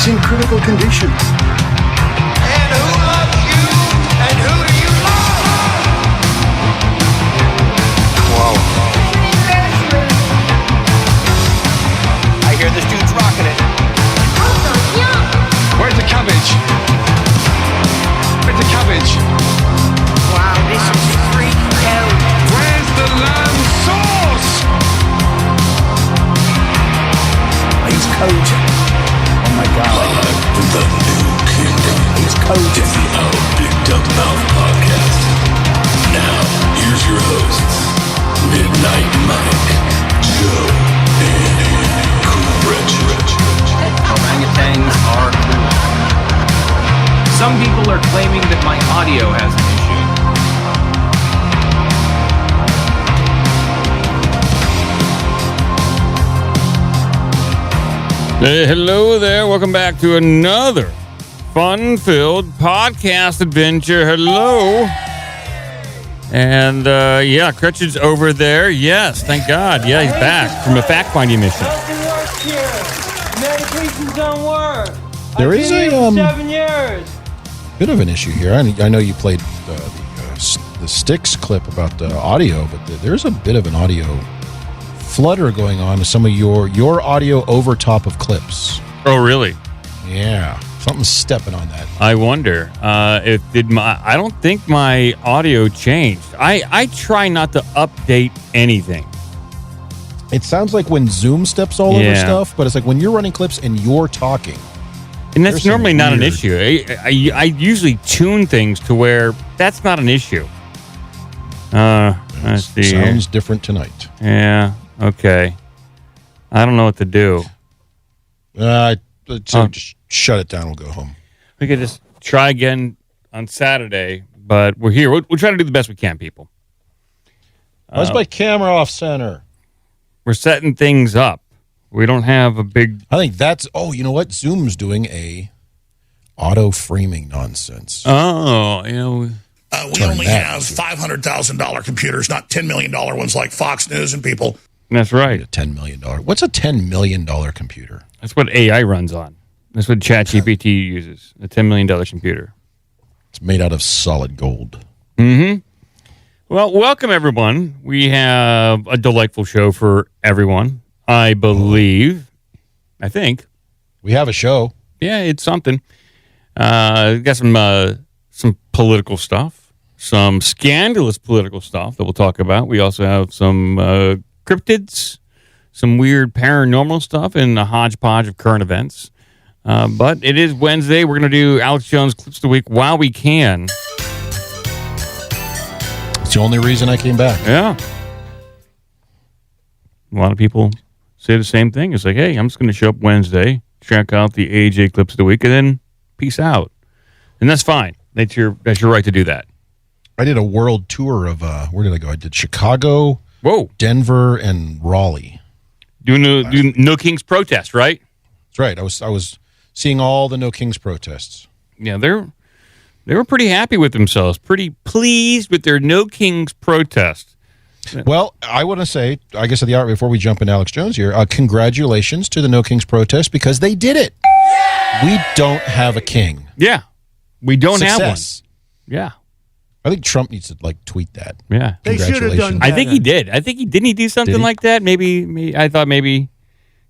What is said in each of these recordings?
is in critical condition. And who loves you? And who do you love? Whoa. I hear this dude's rocking it. Where's the cabbage? Where's the cabbage? Wow, this is freaking out. Where's the lamb sauce? He's cogent. Oh my God. The new kingdom. He's cogent. It's the Out Big Dumb Mouth podcast. Now, here's your hosts, Midnight Mike, Joe, and Cool Rich. Orangutans are cool. Some people are claiming that my audio has an issue. Hey, hello there. Welcome back to another fun-filled podcast adventure. Hello. And, yeah, Crutch's over there. Yes, thank God. Yeah, he's back from a fact-finding mission. Nothing works here. Medications don't work. There is a 7 years. bit of an issue here. I know you played the Styx clip about the audio, but there's a bit of an audio flutter going on with some of your audio over top of clips. Oh, really? Yeah, something's stepping on that. I wonder if I don't think my audio changed. I try not to update anything. It sounds like when Zoom steps all over stuff, but it's like when you're running clips and you're talking. And that's normally not an issue. I usually tune things to where that's not an issue. Let's see. Sounds different tonight. Yeah. Okay. I don't know what to do. Just shut it down. We'll go home. We could just try again on Saturday, but we're here. We'll try to do the best we can, people. Why's my camera off center? We're setting things up. We don't have a big... I think that's... Oh, you know what? Zoom's doing a auto-framing nonsense. Oh, you know... we only have $500,000 computers, not $10 million ones like Fox News and people. That's right. A $10 million. What's a $10 million computer? That's what AI runs on. That's what ChatGPT uses. A $10 million computer. It's made out of solid gold. Mm-hmm. Well, welcome, everyone. We have a delightful show for everyone, I believe. I think. We have a show. Yeah, it's something. Got some political stuff, some scandalous political stuff that we'll talk about. We also have some cryptids, some weird paranormal stuff, and a hodgepodge of current events. But it is Wednesday. We're going to do Alex Jones Clips of the Week while we can. It's the only reason I came back. Yeah. A lot of people say the same thing. It's like, hey, I'm just going to show up Wednesday, check out the AJ Clips of the Week, and then peace out. And that's fine. That's your right to do that. I did a world tour of, where did I go? I did Chicago, Denver, and Raleigh. Doing No Kings protest, right? That's right. I was seeing all the No Kings protests. Yeah, they were pretty happy with themselves, pretty pleased with their No Kings protest. Well, I want to say, I guess at the hour before we jump into Alex Jones here, congratulations to the No Kings protest because they did it. Yeah! We don't have a king. Yeah, we don't have one. Yeah. I think Trump needs to tweet that. Yeah, they should have done better. I think he did. Didn't he do something like that? Maybe I thought maybe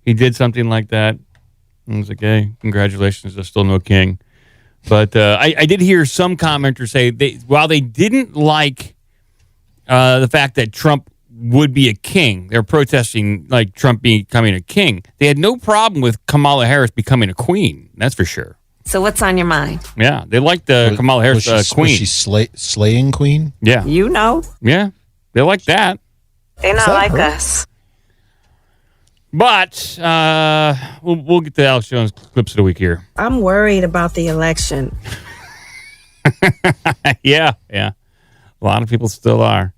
he did something like that. I was like, hey, congratulations, there's still no king. But I did hear some commenters say while they didn't like the fact that Trump would be a king, they're protesting like Trump becoming a king. They had no problem with Kamala Harris becoming a queen. That's for sure. So what's on your mind? Yeah, they like the Kamala Harris queen. Was she slaying queen? Yeah. You know. Yeah, they like that. They're not like us. But we'll get to Alex Jones Clips of the Week here. I'm worried about the election. Yeah. A lot of people still are.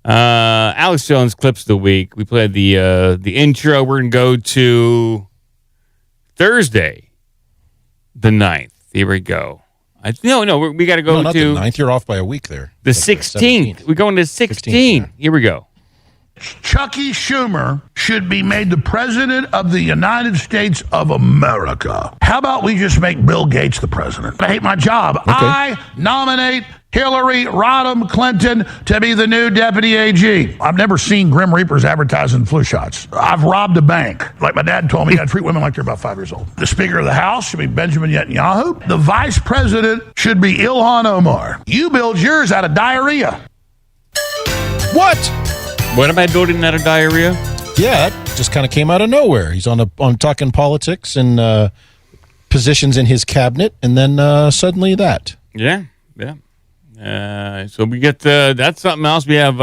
Alex Jones Clips of the Week. We played the intro. We're going to go to Thursday, the 9th. Here we go. No, we got to go not to... the 9th. You're off by a week there. The 16th. We're going to 16. Yeah. Here we go. Chucky Schumer should be made the president of the United States of America. How about we just make Bill Gates the president? I hate my job. Okay. I nominate Hillary Rodham Clinton to be the new deputy AG. I've never seen Grim Reapers advertising flu shots. I've robbed a bank. Like my dad told me, I'd treat women like they're about 5 years old. The Speaker of the House should be Benjamin Netanyahu. The Vice President should be Ilhan Omar. You build yours out of diarrhea. What? What am I building out of diarrhea? Yeah, that just kind of came out of nowhere. He's on talking politics and positions in his cabinet, and then suddenly that. Yeah. So we get that's something else. We have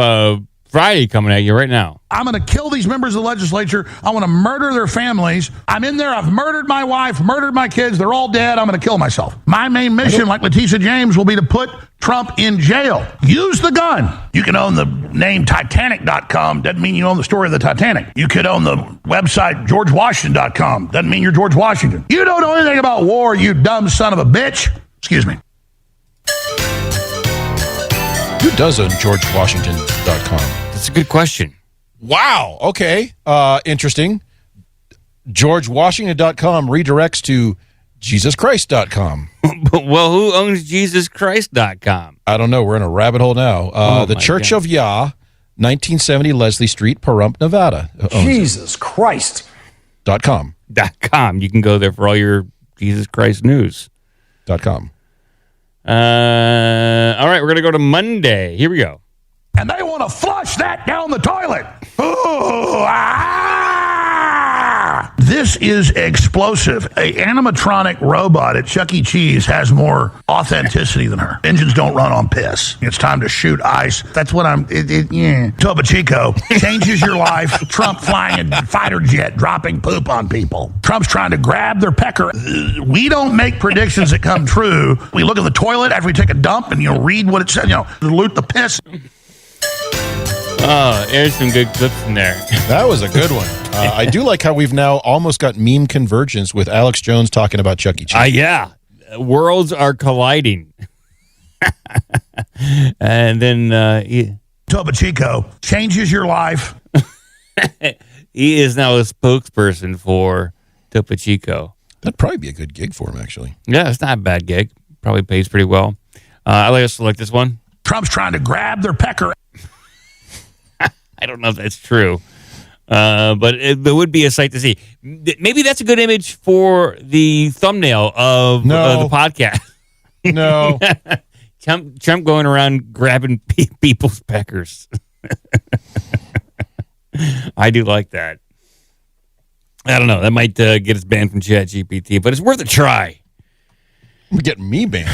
Friday coming at you right now. I'm going to kill these members of the legislature. I want to murder their families. I'm in there. I've murdered my wife, murdered my kids. They're all dead. I'm going to kill myself. My main mission, like Letitia James, will be to put Trump in jail. Use the gun. You can own the name Titanic.com. Doesn't mean you own the story of the Titanic. You could own the website GeorgeWashington.com. Doesn't mean you're George Washington. You don't know anything about war, you dumb son of a bitch. Excuse me. Who does own GeorgeWashington.com? That's a good question. Wow. Okay. Interesting. GeorgeWashington.com redirects to JesusChrist.com. Well, who owns JesusChrist.com? I don't know. We're in a rabbit hole now. The Church of Yah, 1970 Leslie Street, Pahrump, Nevada. Jesus Christ. .com. .com. You can go there for all your Jesus Christ news. .com. All right, we're going to go to Monday. Here we go. And they want to flush that down the toilet. Ooh, This is explosive. A animatronic robot at Chuck E. Cheese has more authenticity than her. Engines don't run on piss. It's time to shoot ice. That's what Topo Chico changes your life. Trump flying a fighter jet, dropping poop on people. Trump's trying to grab their pecker. We don't make predictions that come true. We look at the toilet after we take a dump and read what it said. Dilute the piss. Oh, there's some good clips in there. That was a good one. I do like how we've now almost got meme convergence with Alex Jones talking about Chuck E. Cheese. Yeah. Worlds are colliding. And then Topo Chico changes your life. He is now a spokesperson for Topo Chico. That'd probably be a good gig for him, actually. Yeah, it's not a bad gig. Probably pays pretty well. I like to select this one. Trump's trying to grab their pecker. I don't know if that's true, but it would be a sight to see. Maybe that's a good image for the thumbnail of the podcast. No. Trump going around grabbing people's peckers. I do like that. I don't know. That might get us banned from ChatGPT, but it's worth a try. Get me banned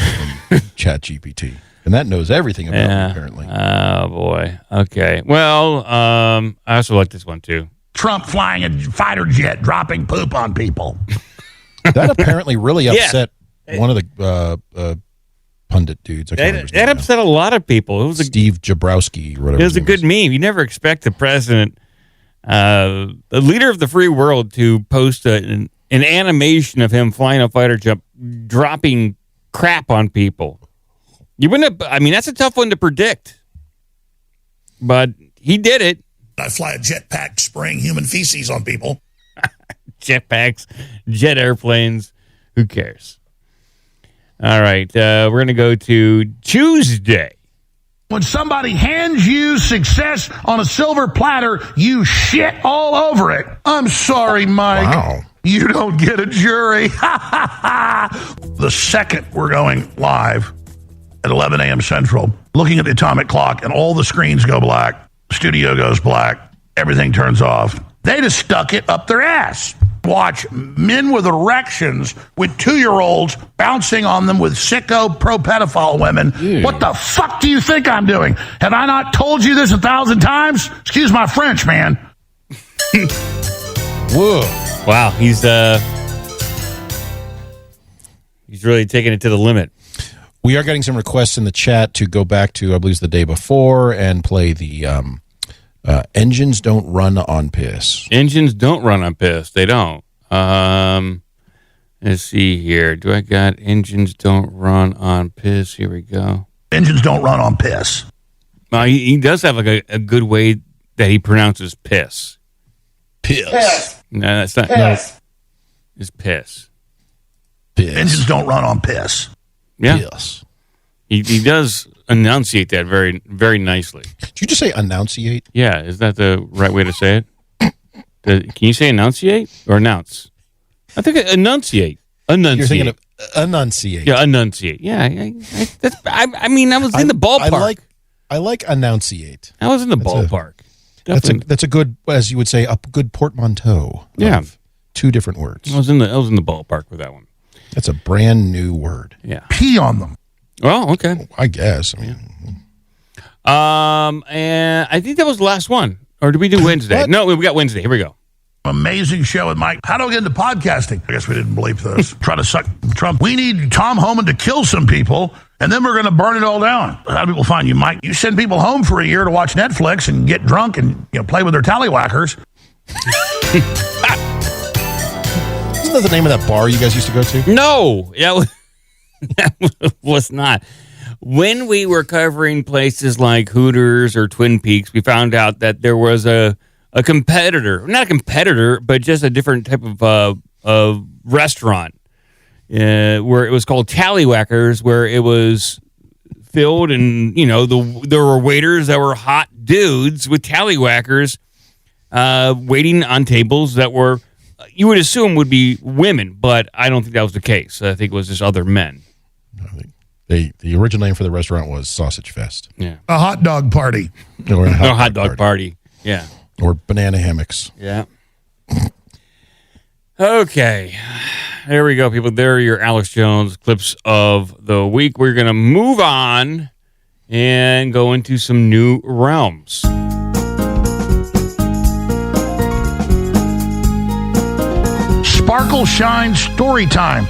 from ChatGPT. And that knows everything about me, apparently. Oh, boy. Okay. Well, I also like this one, too. Trump flying a fighter jet, dropping poop on people. That apparently really upset one of the pundit dudes. That upset a lot of people. It was Steve Jabrowski or whatever. It was a good meme. You never expect the president, the leader of the free world, to post an animation of him flying a fighter jet, dropping crap on people. You wouldn't have, that's a tough one to predict. But he did it. I fly a jetpack spraying human feces on people. Jetpacks, jet airplanes. Who cares? All right. We're going to go to Tuesday. When somebody hands you success on a silver platter, you shit all over it. I'm sorry, Mike. Wow. You don't get a jury. The second we're going live at 11 a.m. Central, looking at the atomic clock, and all the screens go black, studio goes black, everything turns off. They just stuck it up their ass. Watch men with erections with 2-year-olds bouncing on them with sicko pro-pedophile women. Ew. What the fuck do you think I'm doing? Have I not told you this 1,000 times? Excuse my French, man. Whoa. Wow. He's really taking it to the limit. We are getting some requests in the chat to go back to, I believe it's the day before, and play the engines don't run on piss. Engines don't run on piss. They don't. Let's see here. Do I got engines don't run on piss? Here we go. Engines don't run on piss. He does have like a good way that he pronounces piss. Piss. No, that's not. Piss. It's piss. Piss. Engines don't run on piss. Yeah. Piss. He does enunciate that very, very nicely. Did you just say enunciate? Yeah, is that the right way to say it? Can you say enunciate or announce? I think enunciate. Enunciate. You're thinking of enunciate. Yeah, enunciate. Yeah, I mean, I was in the ballpark. I like enunciate. I was in the ballpark. That's a good, as you would say, a good portmanteau. Yeah, two different words. I was in the ballpark with that one. That's a brand new word. Yeah, Pee on them. Oh, okay. I guess. I mean, and I think that was the last one. Or did we do Wednesday? No, we got Wednesday. Here we go. Amazing show with Mike. How do I get into podcasting? I guess we didn't believe this. Try to suck Trump. We need Tom Homan to kill some people, and then we're going to burn it all down. How do people find you, Mike? You send people home for a year to watch Netflix and get drunk and play with their tallywhackers. Isn't that the name of that bar you guys used to go to? No, that was not. When we were covering places like Hooters or Twin Peaks, we found out that there was a competitor, not a competitor, but just a different type of restaurant where it was called Tallywhackers, where it was filled and, there were waiters that were hot dudes with tallywhackers waiting on tables that were, you would assume would be women, but I don't think that was the case. I think it was just other men. The original name for the restaurant was Sausage Fest. Yeah. A hot dog party. Or a hot dog party. Yeah. Or banana hammocks. Yeah. Okay. There we go, people. There are your Alex Jones clips of the week. We're going to move on and go into some new realms. Sparkle Shine Story Time.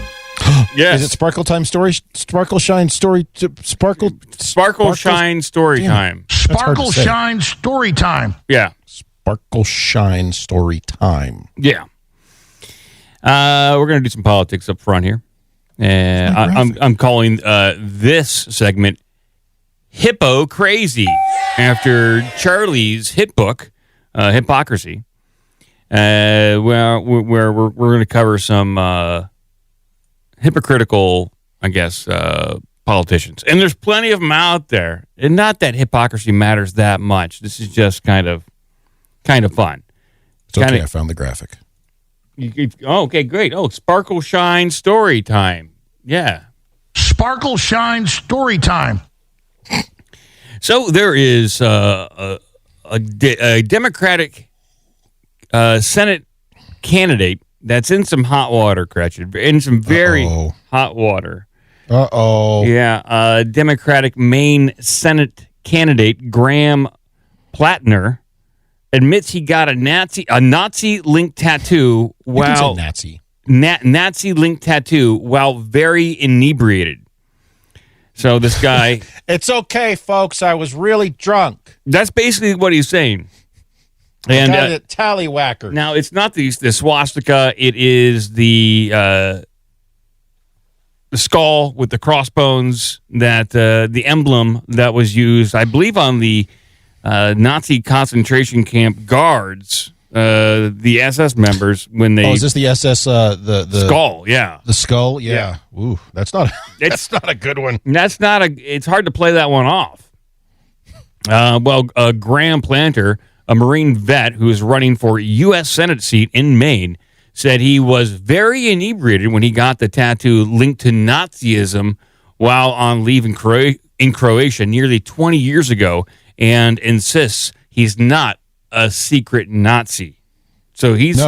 Yes. Is it Sparkle Time Story? Sparkle Shine Story? Sparkle Shine Story Time. Sparkle Shine Story Time. Yeah. Sparkle Shine Story Time. Yeah. We're going to do some politics up front here. And I'm calling this segment Hippo Crazy after Charlie's hit book, Hypocrisy. Where we're going to cover some hypocritical, I guess, politicians. And there's plenty of them out there. And not that hypocrisy matters that much. This is just kind of fun. It's okay, I found the graphic. Okay, great. Oh, Sparkle Shine Story Time. Yeah. Sparkle Shine Story Time. So there is a Democratic Senate candidate that's in some hot water, Gretchen. In some very hot water. Uh-oh. Yeah. Democratic Maine Senate candidate Graham Plattner admits he got a Nazi-linked tattoo while Nazi-linked tattoo while very inebriated. So this guy, it's okay, folks. I was really drunk. That's basically what he's saying. And got a tallywhacker. Now it's not the swastika; it is the skull with the crossbones. That the emblem that was used, I believe, on the Nazi concentration camp guards, the SS members when they. Oh, is this the SS? The skull, yeah, the skull, yeah. Ooh, that's not a good one. That's not a. It's hard to play that one off. Graham Planter, a Marine vet who is running for a U.S. Senate seat in Maine, said he was very inebriated when he got the tattoo linked to Nazism while on leave in Croatia nearly 20 years ago, and insists he's not a secret Nazi. So he's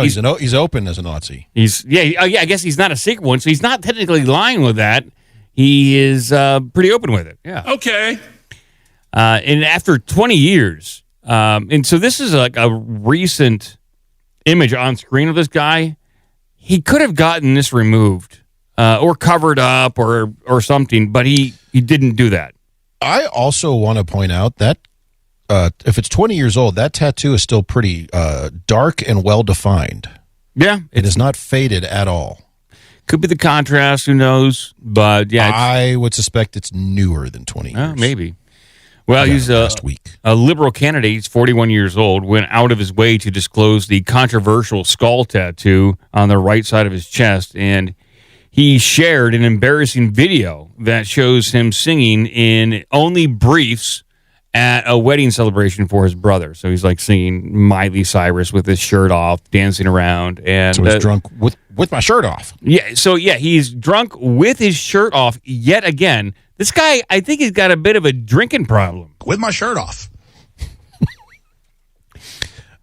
open as a Nazi. I guess he's not a secret one, so he's not technically lying with that. He is pretty open with it. Yeah. Okay. And after 20 years, and so this is like a recent image on screen of this guy. He could have gotten this removed or covered up or something, but he didn't do that. I also want to point out that if it's 20 years old, that tattoo is still pretty dark and well-defined. Yeah. It is not faded at all. Could be the contrast, who knows? But yeah. I would suspect it's newer than 20 years. Maybe. Well, he's last week. a liberal candidate. He's 41 years old, went out of his way to disclose the controversial skull tattoo on the right side of his chest, and he shared an embarrassing video that shows him singing in only briefs at a wedding celebration for his brother. So he's like singing Miley Cyrus with his shirt off, dancing around. And so he's drunk with my shirt off. Yeah, so yeah, he's drunk with his shirt off yet again. This guy, I think he's got a bit of a drinking problem. With my shirt off.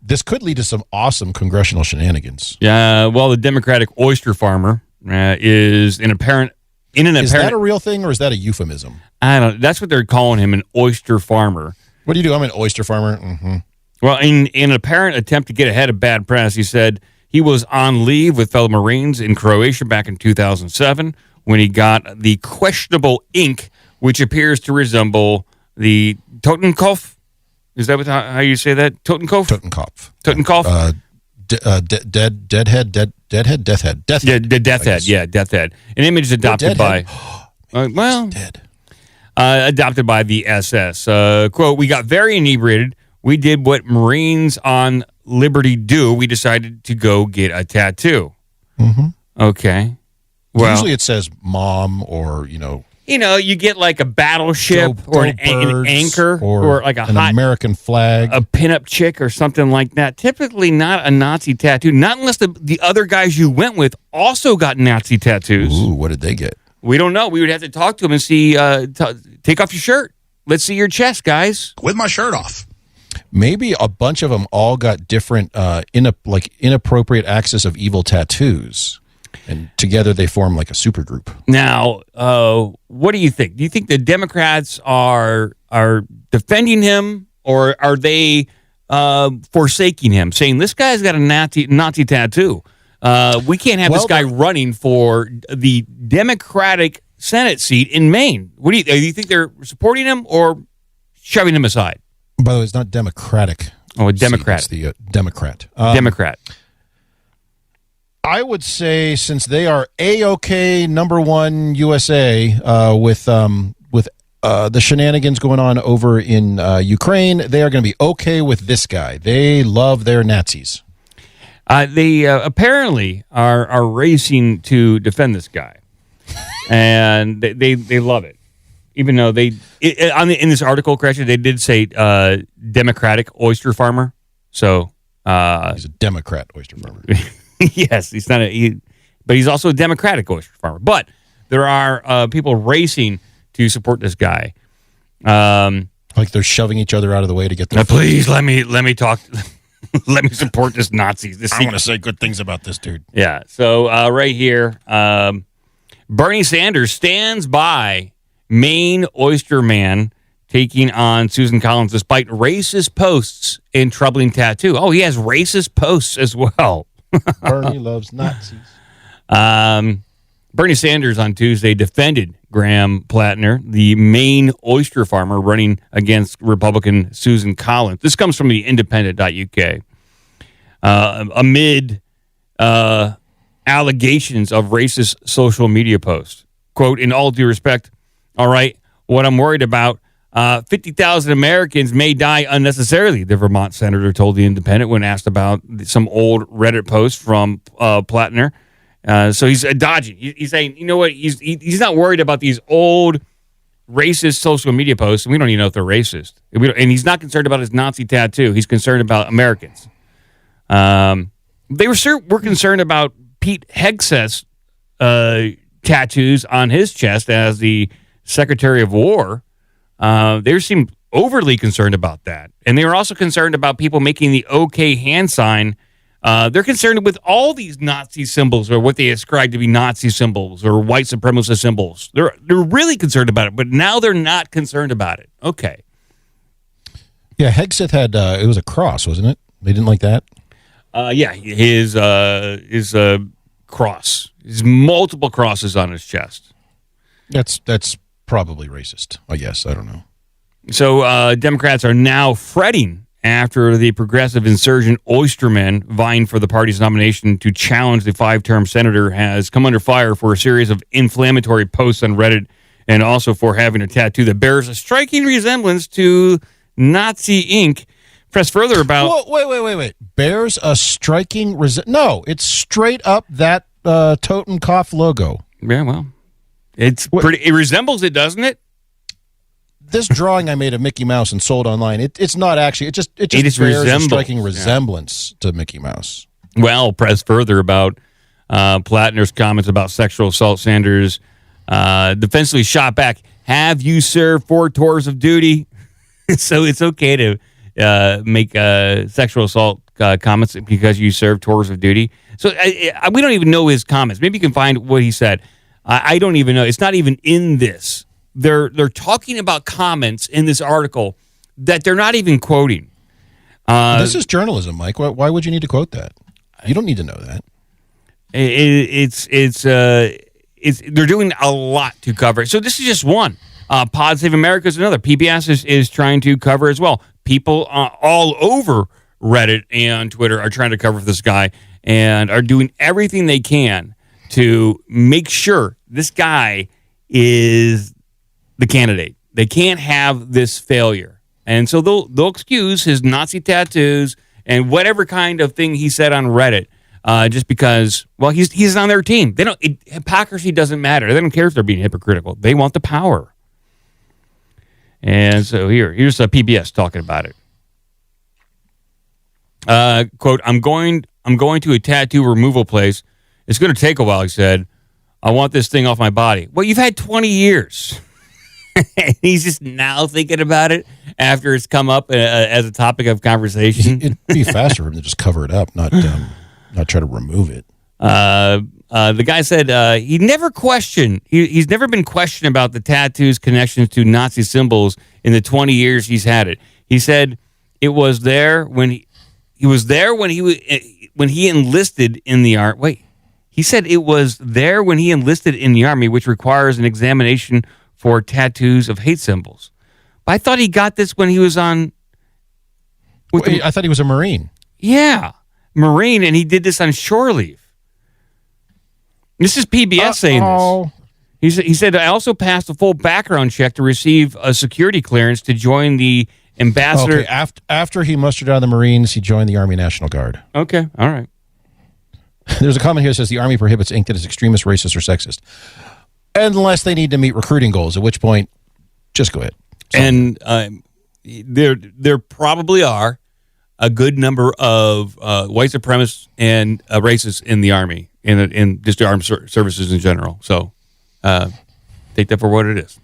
This could lead to some awesome congressional shenanigans. Well, the Democratic oyster farmer is an apparent... Is that a real thing or is that a euphemism? I don't know. That's what they're calling him, an oyster farmer. What do you do? I'm an oyster farmer. Mm-hmm. Well, in an apparent attempt to get ahead of bad press, he said he was on leave with fellow Marines in Croatia back in 2007 when he got the questionable ink, which appears to resemble the Totenkopf. Is that how you say that? Totenkopf? Totenkopf. Totenkopf? Deathhead. Yeah, the death head. Yeah, death head. An image adopted by... adopted by the SS. Quote, "We got very inebriated. We did what Marines on liberty do. We decided to go get a tattoo." Mm-hmm. Okay. Well, usually it says mom or, you get like a battleship or an anchor or like an American flag, a pinup chick or something like that. Typically not a Nazi tattoo, not unless the other guys you went with also got Nazi tattoos. Ooh, what did they get? We don't know. We would have to talk to him and see, take off your shirt. Let's see your chest, guys. With my shirt off. Maybe a bunch of them all got different, inappropriate axis of evil tattoos. And together they form like a supergroup. Now, what do you think? Do you think the Democrats are defending him, or are they forsaking him, saying this guy's got a Nazi tattoo? We can't have this guy running for the Democratic Senate seat in Maine. Do you think they're supporting him or shoving him aside? By the way, it's not Democratic. Oh, a Democrat. It's the Democrat. Democrat. I would say since they are A-OK #1 USA with the shenanigans going on over in Ukraine, they are going to be okay with this guy. They love their Nazis. They apparently are racing to defend this guy, and they love it. Even though in this article, correction, they did say Democratic oyster farmer. So he's a Democrat oyster farmer. Yes, he's not but he's also a Democratic oyster farmer. But there are people racing to support this guy. Like they're shoving each other out of the way to get their please let me talk. Let me support this Nazi. I want to say good things about this dude. Yeah. So right here, Bernie Sanders stands by Maine oyster man taking on Susan Collins despite racist posts and troubling tattoo. Oh, he has racist posts as well. Bernie loves Nazis. Bernie Sanders on Tuesday defended Graham Plattner, the Maine oyster farmer running against Republican Susan Collins. This comes from the independent.uk. Amid allegations of racist social media posts. Quote, "In all due respect, all right, what I'm worried about, 50,000 Americans may die unnecessarily," the Vermont senator told the Independent when asked about some old Reddit post from Plattner. So he's dodging. He's saying, you know what? He's not worried about these old racist social media posts. We don't even know if they're racist. And he's not concerned about his Nazi tattoo. He's concerned about Americans. They were concerned about Pete Hegseth's tattoos on his chest as the Secretary of War. They seemed overly concerned about that. And they were also concerned about people making the OK hand sign. They're concerned with all these Nazi symbols or what they ascribe to be Nazi symbols or white supremacist symbols. They're really concerned about it, but now they're not concerned about it. Okay. Yeah, Hegseth had, it was a cross, wasn't it? They didn't like that? Yeah, his cross. His multiple crosses on his chest. That's probably racist, I guess. I don't know. So Democrats are now fretting after the progressive insurgent oysterman vying for the party's nomination to challenge the 5-term senator has come under fire for a series of inflammatory posts on Reddit and also for having a tattoo that bears a striking resemblance to Nazi ink. Press further about... Whoa, wait. Bears a striking... No, it's straight up that Totenkopf logo. Yeah, well, it resembles it, doesn't it? This drawing I made of Mickey Mouse and sold online, it's not actually... It just bears a striking resemblance to Mickey Mouse. Well, press further about Plattner's comments about sexual assault. Sanders defensively shot back, have you served 4 tours of duty? So it's okay to make sexual assault comments because you served tours of duty. So we don't even know his comments. Maybe you can find what he said. I don't even know. It's not even in this. They're talking about comments in this article that they're not even quoting. This is journalism, Mike. Why would you need to quote that? You don't need to know that. They're doing a lot to cover it. So this is just one. Pod Save America is another. PBS is trying to cover as well. People all over Reddit and Twitter are trying to cover this guy and are doing everything they can to make sure this guy is the candidate. They can't have this failure. And so they'll excuse his Nazi tattoos and whatever kind of thing he said on Reddit just because, well, he's on their team. Hypocrisy doesn't matter. They don't care if they're being hypocritical. They want the power. And so here's PBS talking about it. Quote, I'm going to a tattoo removal place. It's going to take a while, he said. I want this thing off my body. Well, you've had 20 years. He's just now thinking about it after it's come up as a topic of conversation. It'd be faster for him to just cover it up, not try to remove it. The guy said he never questioned. He's never been questioned about the tattoo's connections to Nazi symbols in the 20 years he's had it. He said it was there when he enlisted in the army. Wait, he said it was there when he enlisted in the army, which requires an examination for tattoos of hate symbols. But I thought he got this when he was on. I thought he was a Marine. Yeah, Marine, and he did this on shore leave. This is PBS saying this. He said, I also passed a full background check to receive a security clearance to join the ambassador. Okay, after he mustered out of the Marines, he joined the Army National Guard. Okay, all right. There's a comment here that says the Army prohibits ink that is extremist, racist, or sexist. Unless they need to meet recruiting goals, at which point, just go ahead. And there probably are a good number of white supremacists and racists in the Army, in just the armed services in general. So take that for what it is.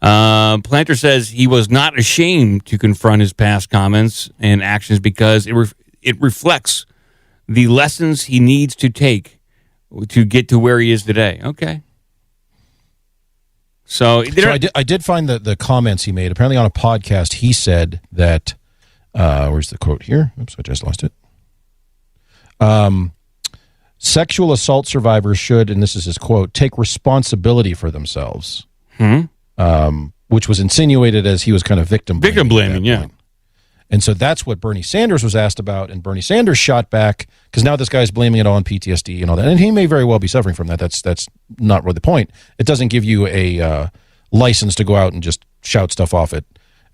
Palantir says he was not ashamed to confront his past comments and actions because it reflects the lessons he needs to take to get to where he is today. Okay. So I did find the comments he made. Apparently on a podcast, he said that, where's the quote here? Oops, I just lost it. Sexual assault survivors should, and this is his quote, take responsibility for themselves. Which was insinuated as he was kind of victim blaming. Yeah. And so that's what Bernie Sanders was asked about, and Bernie Sanders shot back because now this guy's blaming it all on PTSD and all that, and he may very well be suffering from that. That's not really the point. It doesn't give you a license to go out and just shout stuff off it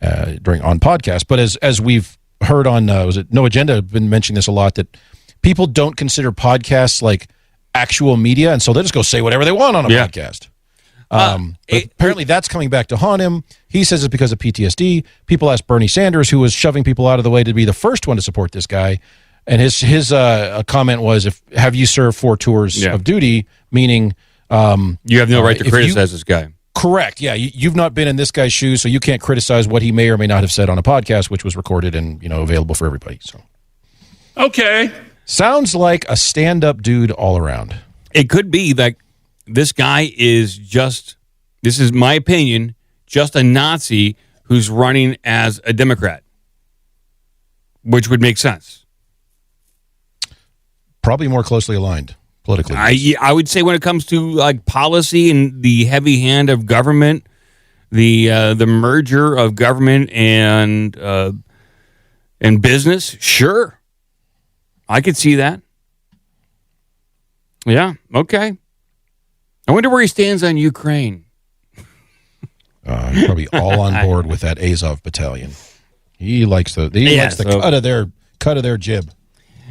on podcasts. But as we've heard on was it No Agenda? I've been mentioning this a lot, that people don't consider podcasts like actual media, and so they just go say whatever they want on a podcast. But apparently that's coming back to haunt him. He says it's because of PTSD. People asked Bernie Sanders, who was shoving people out of the way to be the first one to support this guy, and his comment was, have you served 4 tours of duty, meaning you have no right to criticize this guy. Correct. Yeah, you've not been in this guy's shoes, so you can't criticize what he may or may not have said on a podcast, which was recorded and available for everybody. So, okay, sounds like a stand-up dude all around. It could be that this guy is just, this is my opinion, just a Nazi who's running as a Democrat, which would make sense. Probably more closely aligned politically. I would say when it comes to like policy and the heavy hand of government, the merger of government and business, sure, I could see that. Yeah, okay. I wonder where he stands on Ukraine. Probably all on board with that Azov battalion. He likes the cut of their jib.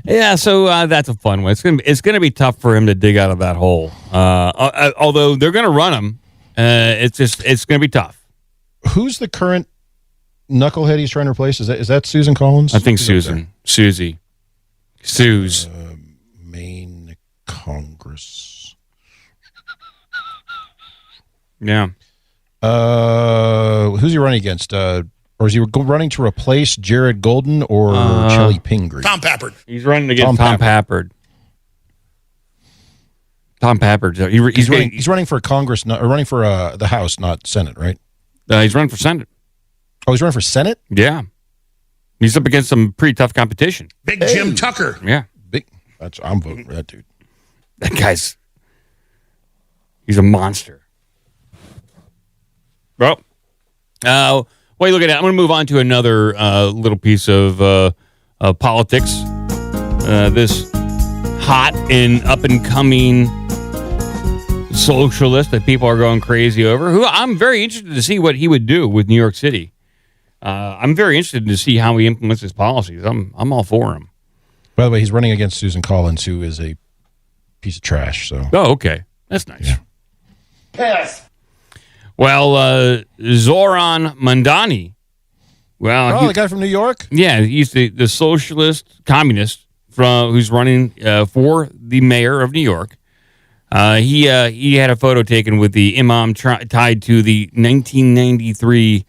Yeah, so that's a fun one. It's gonna be tough for him to dig out of that hole. Although they're gonna run him, it's gonna be tough. Who's the current knucklehead he's trying to replace? Is that Susan Collins? I think Susie. Maine Congress. Yeah. Who's he running against? Or is he running to replace Jared Golden or Chelly Pingree? Tom Pappard. He's running against Tom Pappard. Tom Pappard. He's running for Congress, or running for the House, not Senate, right? He's running for Senate. Oh, he's running for Senate? Yeah. He's up against some pretty tough competition. Big Jim Tucker. Yeah. I'm voting for that dude. That guy's... He's a monster. Well, while you look at it, I'm going to move on to another little piece of politics. This hot and up-and-coming socialist that people are going crazy over, who I'm very interested to see what he would do with New York City. I'm very interested to see how he implements his policies. I'm all for him. By the way, he's running against Susan Collins, who is a piece of trash. So. Oh, okay. That's nice. Yeah. Yes. Well, Zoran Mandani. Well, the guy from New York? Yeah, he's the socialist communist who's running for the mayor of New York. He had a photo taken with the imam tied to the 1993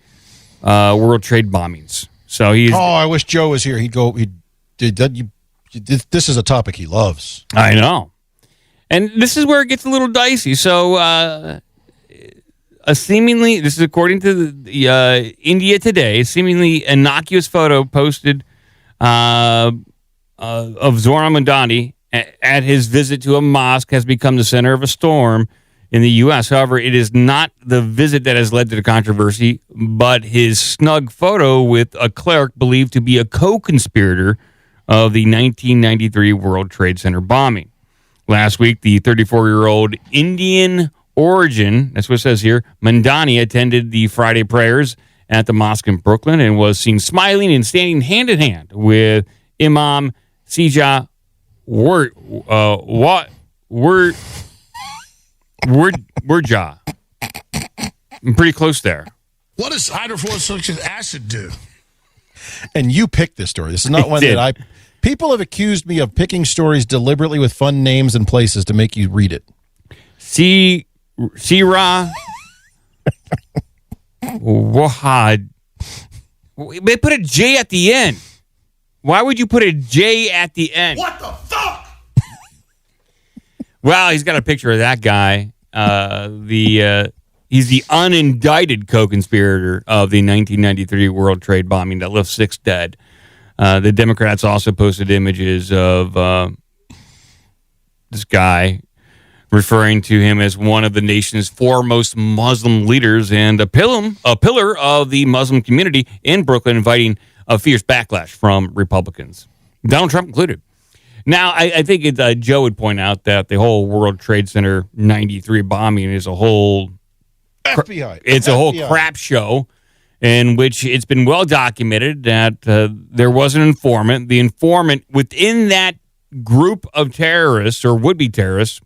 World Trade bombings. So he's. Oh, I wish Joe was here. He'd go. This is a topic he loves. I know, and this is where it gets a little dicey. So. Seemingly, this is according to the India Today, seemingly innocuous photo posted of Zoran Mandani at his visit to a mosque has become the center of a storm in the U.S. However, it is not the visit that has led to the controversy, but his snug photo with a cleric believed to be a co-conspirator of the 1993 World Trade Center bombing. Last week, the 34-year-old Indian origin, that's what it says here, Mandani attended the Friday prayers at the mosque in Brooklyn and was seen smiling and standing hand in hand with Imam Sija Wurja. I'm pretty close there. What does hydrofluoric acid do? And you picked this story. This is not one that people have accused me of picking stories deliberately with fun names and places to make you read it. Sira Wahad. They put a J at the end. Why would you put a J at the end? What the fuck? Well, he's got a picture of that guy. He's the unindicted co-conspirator of the 1993 World Trade bombing that left 6 dead. The Democrats also posted images of this guy, referring to him as one of the nation's foremost Muslim leaders and a pillar of the Muslim community in Brooklyn, inviting a fierce backlash from Republicans, Donald Trump included. Now, I think Joe would point out that the whole World Trade Center 93 bombing is a whole FBI. It's a whole crap show in which it's been well documented that there was an informant. The informant within that group of terrorists or would-be terrorists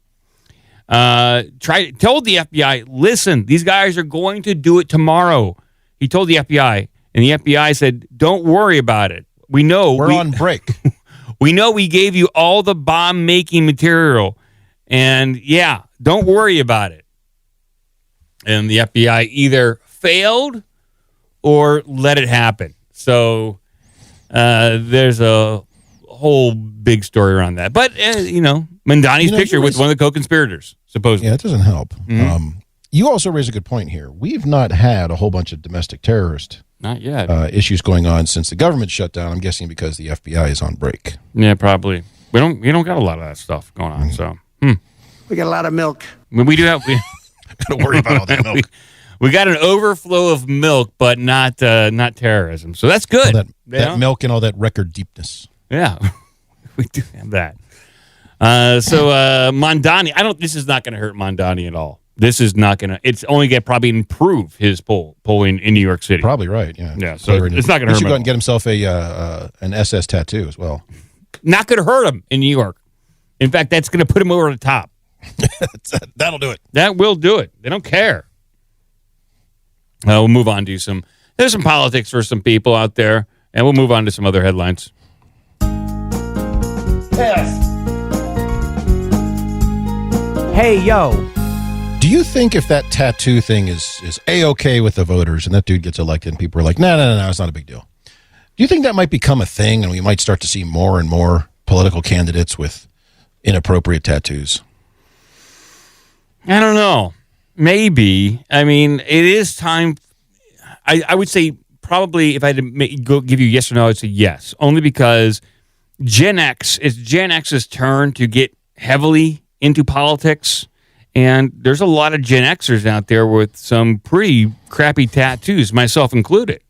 told the FBI, listen, these guys are going to do it tomorrow. He told the FBI, and the FBI said, don't worry about it. We know. We're on break. We know we gave you all the bomb-making material, and yeah, don't worry about it. And the FBI either failed or let it happen. So there's a whole big story around that. But, Mandani's picture with one of the co-conspirators, supposedly. Yeah, it doesn't help. Mm-hmm. You also raise a good point here. We've not had a whole bunch of domestic terrorist not yet issues going on since the government shut down. I'm guessing because the FBI is on break. Yeah, probably. We don't got a lot of that stuff going on. So We got a lot of milk. we do have. Don't worry about all that milk. We got an overflow of milk, but not terrorism. So that's good. All that milk and all that record deepness. Yeah, we do have that. So Mandani, this is not going to hurt Mandani at all. This is not going to. It's only going to probably improve his polling in New York City. Probably right. Yeah. Yeah. So it's not going to hurt He should him. go out and get himself an SS tattoo as well. Not going to hurt him in New York. In fact, that's going to put him over the top. That'll do it. That will do it. They don't care. We'll move on to there's some politics for some people out there, and we'll move on to some other headlines. Hey, yo. Do you think if that tattoo thing is A-okay with the voters and that dude gets elected and people are like, no, it's not a big deal. Do you think that might become a thing and we might start to see more and more political candidates with inappropriate tattoos? I don't know. Maybe. I mean, it is time. I would say probably if I had to give you yes or no, I would say yes. Only because it's Gen X's turn to get heavily into politics. And there's a lot of Gen Xers out there with some pretty crappy tattoos, myself included.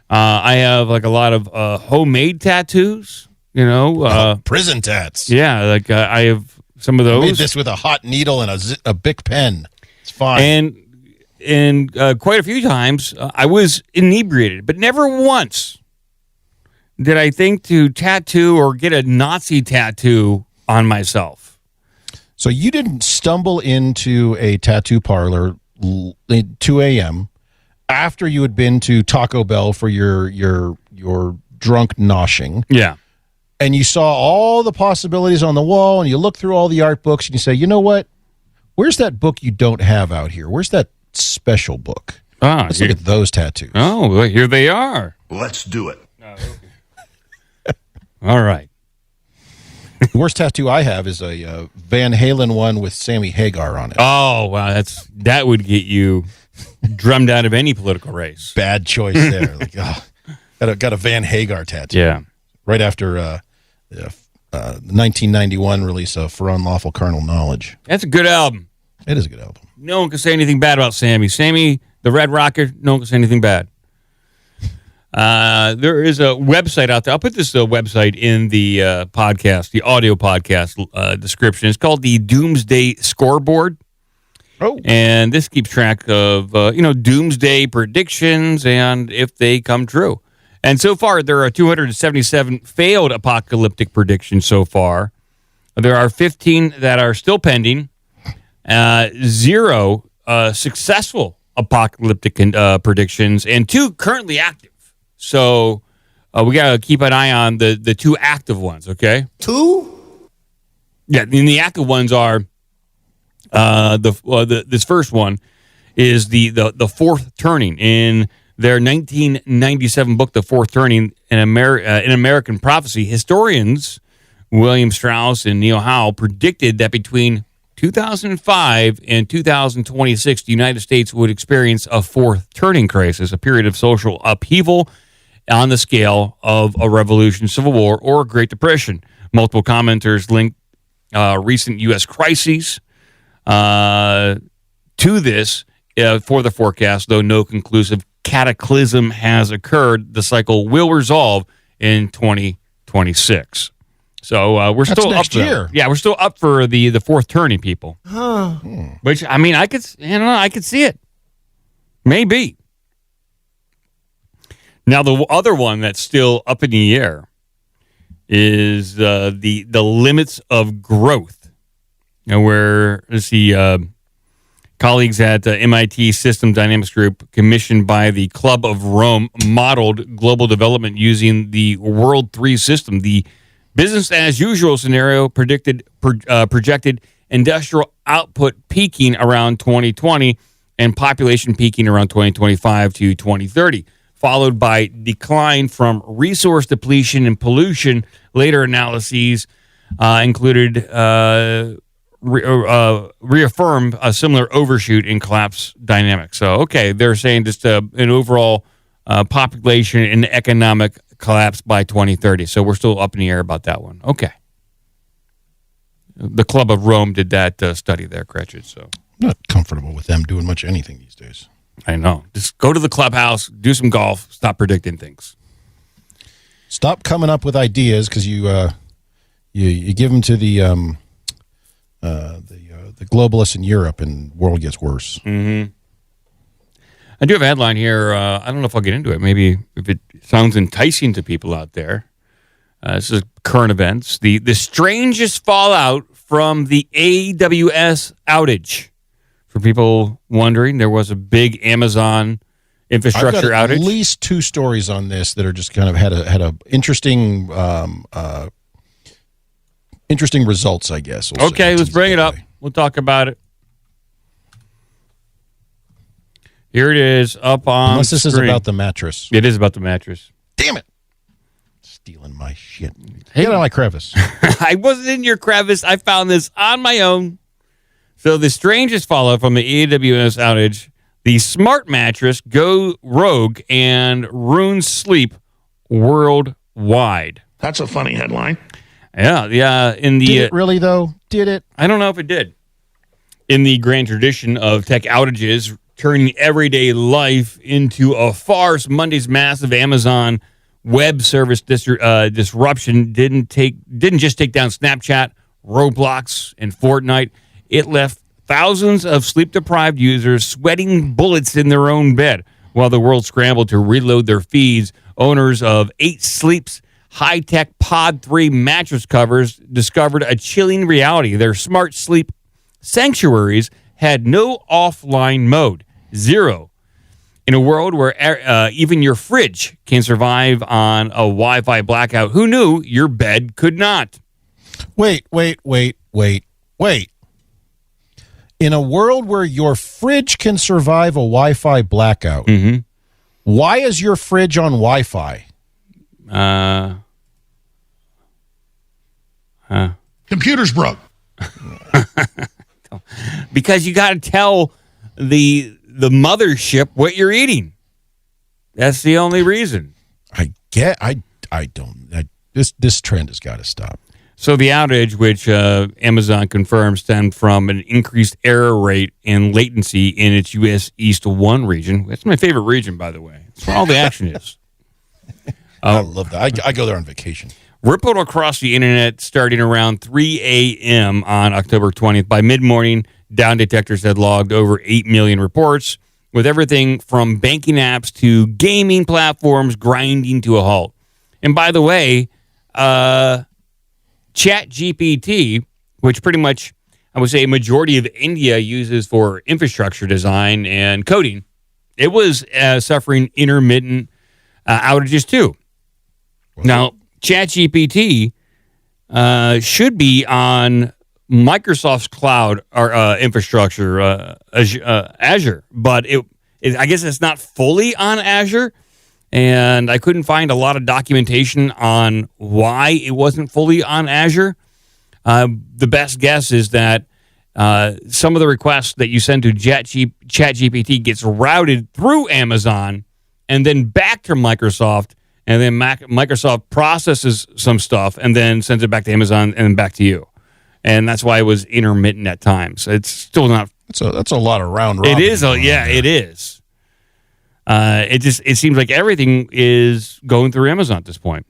I have like a lot of homemade tattoos, prison tats. Yeah, like I have some of those. I made this with a hot needle and a Bic pen. It's fine. And quite a few times I was inebriated, but never once did I think to tattoo or get a Nazi tattoo on myself. So you didn't stumble into a tattoo parlor at 2 a.m. after you had been to Taco Bell for your drunk noshing. Yeah. And you saw all the possibilities on the wall, and you look through all the art books, and you say, you know what? Where's that book you don't have out here? Where's that special book? Let's look at those tattoos. Oh, well, here they are. Let's do it. All right. The worst tattoo I have is a Van Halen one with Sammy Hagar on it. Oh, wow. That would get you drummed out of any political race. Bad choice there. Got a Van Hagar tattoo. Yeah. Right after the 1991 release of For Unlawful Carnal Knowledge. That's a good album. It is a good album. No one can say anything bad about Sammy. Sammy, the Red Rocker, no one can say anything bad. There is a website out there. I'll put this website in the podcast, the audio podcast description. It's called the Doomsday Scoreboard. Oh. And this keeps track of, doomsday predictions and if they come true. And so far, there are 277 failed apocalyptic predictions so far. There are 15 that are still pending. 0 successful apocalyptic predictions, and 2 currently active. So we got to keep an eye on the 2 active ones, okay? 2? Yeah, and the active ones are this first one is the fourth turning in their 1997 book, The Fourth Turning, in American Prophecy. Historians William Strauss and Neil Howe predicted that between 2005 and 2026, the United States would experience a fourth turning crisis, a period of social upheaval on the scale of a revolution, civil war, or a Great Depression. Multiple commenters linked recent U.S. crises to this for the forecast, though no conclusive cataclysm has occurred. The cycle will resolve in 2026. So we're That's still next up for year. Yeah, we're still up for the fourth turning, people. Which I mean, I could see it. Maybe. Now the other one that's still up in the air is the limits of growth. And where colleagues at MIT System Dynamics Group, commissioned by the Club of Rome, modeled global development using the World 3 system. The business as usual scenario projected industrial output peaking around 2020 and population peaking around 2025 to 2030, followed by decline from resource depletion and pollution. Later analyses included reaffirmed a similar overshoot in collapse dynamics. So, okay, they're saying just an overall population and economic collapse by 2030. So we're still up in the air about that one. Okay. The Club of Rome did that study there, Cratchit. So I'm not comfortable with them doing much anything these days. I know. Just go to the clubhouse, do some golf, stop predicting things. Stop coming up with ideas because you give them to the the globalists in Europe, and the world gets worse. Mm-hmm. I do have a headline here. I don't know if I'll get into it. Maybe if it sounds enticing to people out there. This is current events. The strangest fallout from the AWS outage. For people wondering, there was a big Amazon infrastructure I've got outage. At least 2 stories on this that are just kind of had a interesting interesting results, I guess. Okay, let's bring it up. We'll talk about it. Here it is up on Unless this is screen. about the mattress. It is about the mattress. Damn it. Stealing my shit. Get out of my crevice. I wasn't in your crevice. I found this on my own. So the strangest fallout from the AWS outage, the smart mattress go rogue and ruins sleep worldwide. That's a funny headline. Yeah. In the Did it really, though? Did it? I don't know if it did. In the grand tradition of tech outages, turning everyday life into a farce, Monday's massive Amazon web service disruption didn't just take down Snapchat, Roblox, and Fortnite. It left thousands of sleep-deprived users sweating bullets in their own bed while the world scrambled to reload their feeds. Owners of 8 Sleep's high-tech Pod 3 mattress covers discovered a chilling reality. Their smart sleep sanctuaries had no offline mode. 0. In a world where even your fridge can survive on a Wi-Fi blackout, who knew your bed could not? Wait. In a world where your fridge can survive a Wi-Fi blackout, why is your fridge on Wi-Fi? Computer's broke. Because you got to tell the mothership what you're eating. That's the only reason. This trend has got to stop. So the outage, which Amazon confirmed, stemmed from an increased error rate and latency in its U.S. East 1 region. That's my favorite region, by the way. That's where all the action is. I love that. I go there on vacation. Rippled across the internet starting around 3 a.m. on October 20th. By mid-morning, Down detectors had logged over 8 million reports, with everything from banking apps to gaming platforms grinding to a halt. And by the way, ChatGPT, which pretty much, I would say, a majority of India uses for infrastructure design and coding, it was suffering intermittent outages too. Now, ChatGPT should be on Microsoft's cloud or infrastructure, Azure, but I guess it's not fully on Azure, and I couldn't find a lot of documentation on why it wasn't fully on Azure. The best guess is that some of the requests that you send to ChatGPT gets routed through Amazon and then back to Microsoft, and then Microsoft processes some stuff and then sends it back to Amazon and then back to you. And that's why it was intermittent at times. It's still not. That's a lot of round robin. It is. It is. It seems like everything is going through Amazon at this point.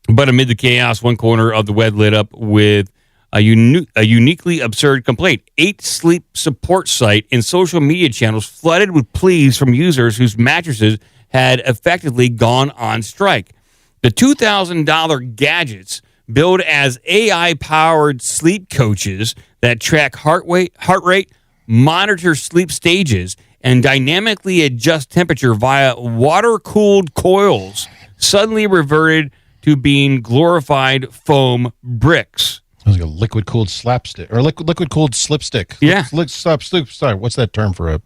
But amid the chaos, one corner of the web lit up with a uniquely absurd complaint. 8 Sleep support site and social media channels flooded with pleas from users whose mattresses had effectively gone on strike. The $2,000 gadgets billed as AI-powered sleep coaches that track heart rate, monitor sleep stages, and dynamically adjust temperature via water-cooled coils suddenly reverted to being glorified foam bricks. Sounds like a liquid-cooled slapstick or liquid-cooled slipstick. Yeah. Sorry, what's that term for a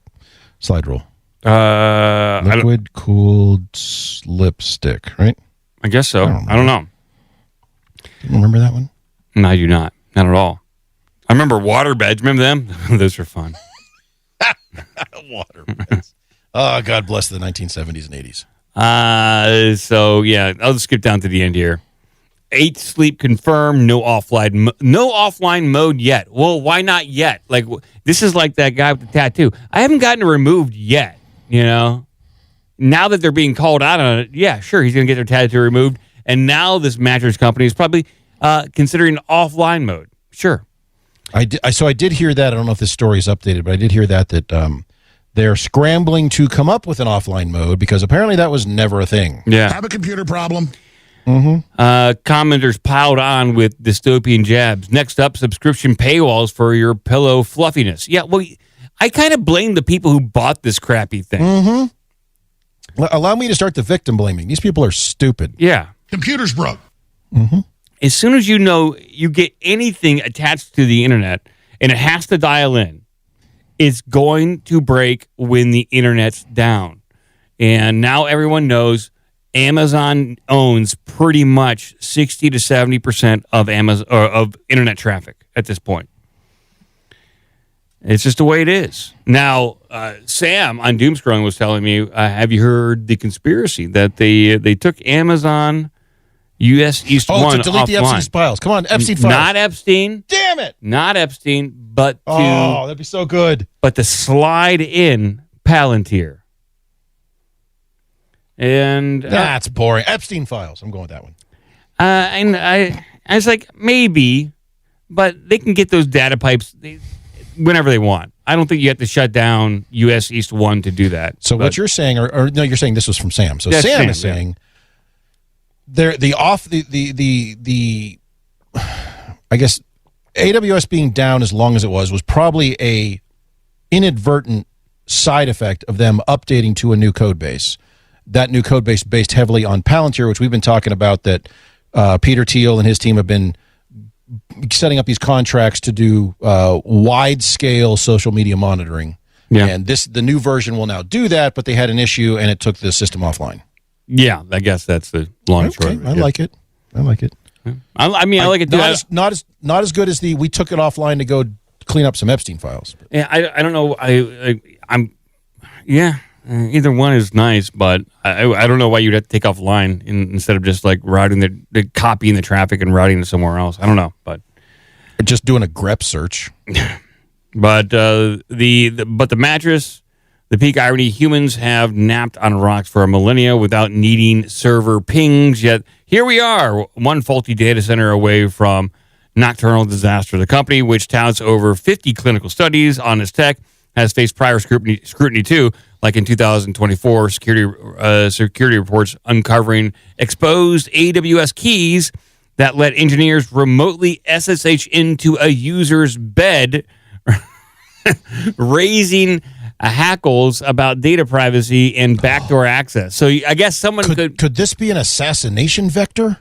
slide rule? Liquid-cooled slipstick, right? I guess so. I don't know. You remember that one? No, I do not. Not at all. I remember water beds. Remember them? Those were fun. Water beds. Oh, God bless the 1970s and 80s. So, yeah, I'll just skip down to the end here. 8 Sleep confirmed, no offline mode yet. Well, why not yet? Like, this is like that guy with the tattoo. I haven't gotten it removed yet, you know? Now that they're being called out on it, yeah, sure, he's going to get their tattoo removed. And now this mattress company is probably considering offline mode. Sure. I did hear that. I don't know if this story is updated, but I did hear that they're scrambling to come up with an offline mode because apparently that was never a thing. Yeah. Have a computer problem. Commenters piled on with dystopian jabs. Next up, subscription paywalls for your pillow fluffiness. Yeah, well, I kind of blame the people who bought this crappy thing. Allow me to start the victim blaming. These people are stupid. Yeah. Computer's broke. As soon as you know you get anything attached to the internet and it has to dial in, it's going to break when the internet's down. And now everyone knows Amazon owns pretty much 60 to 70% of Amazon or of internet traffic at this point. It's just the way it is. Now, Sam on Doomscrolling was telling me, have you heard the conspiracy that they took Amazon US East 1 to delete the offline? Epstein files. Come on, Epstein files. Not Epstein. Damn it. Not Epstein, but that'd be so good. But to slide in Palantir. And That's boring. Epstein files. I'm going with that one. and I was like, maybe, but they can get those data pipes whenever they want. I don't think you have to shut down US East 1 to do that. So what you're saying, or no, you're saying this was from Sam. So That's Sam is Sam, saying the I guess AWS being down as long as it was probably a inadvertent side effect of them updating to a new code base. That new code base based heavily on Palantir, which we've been talking about, that Peter Thiel and his team have been setting up these contracts to do wide-scale social media monitoring. Yeah. And the new version will now do that, but they had an issue and it took the system offline. Yeah, I guess that's the long and short of it. I like it. I like it. I like it too. Not as good as we took it offline to go clean up some Epstein files. Yeah, I don't know. Either one is nice, but I don't know why you'd have to take offline instead of just like routing the copying the traffic and routing it somewhere else. I don't know, but just doing a grep search. But the mattress, the peak irony: humans have napped on rocks for a millennia without needing server pings. Yet here we are, one faulty data center away from nocturnal disaster. The company, which touts over 50 clinical studies on its tech, has faced prior scrutiny too, like in 2024, security reports uncovering exposed AWS keys that let engineers remotely SSH into a user's bed, raising hackles about data privacy and backdoor access. So I guess someone could this be an assassination vector?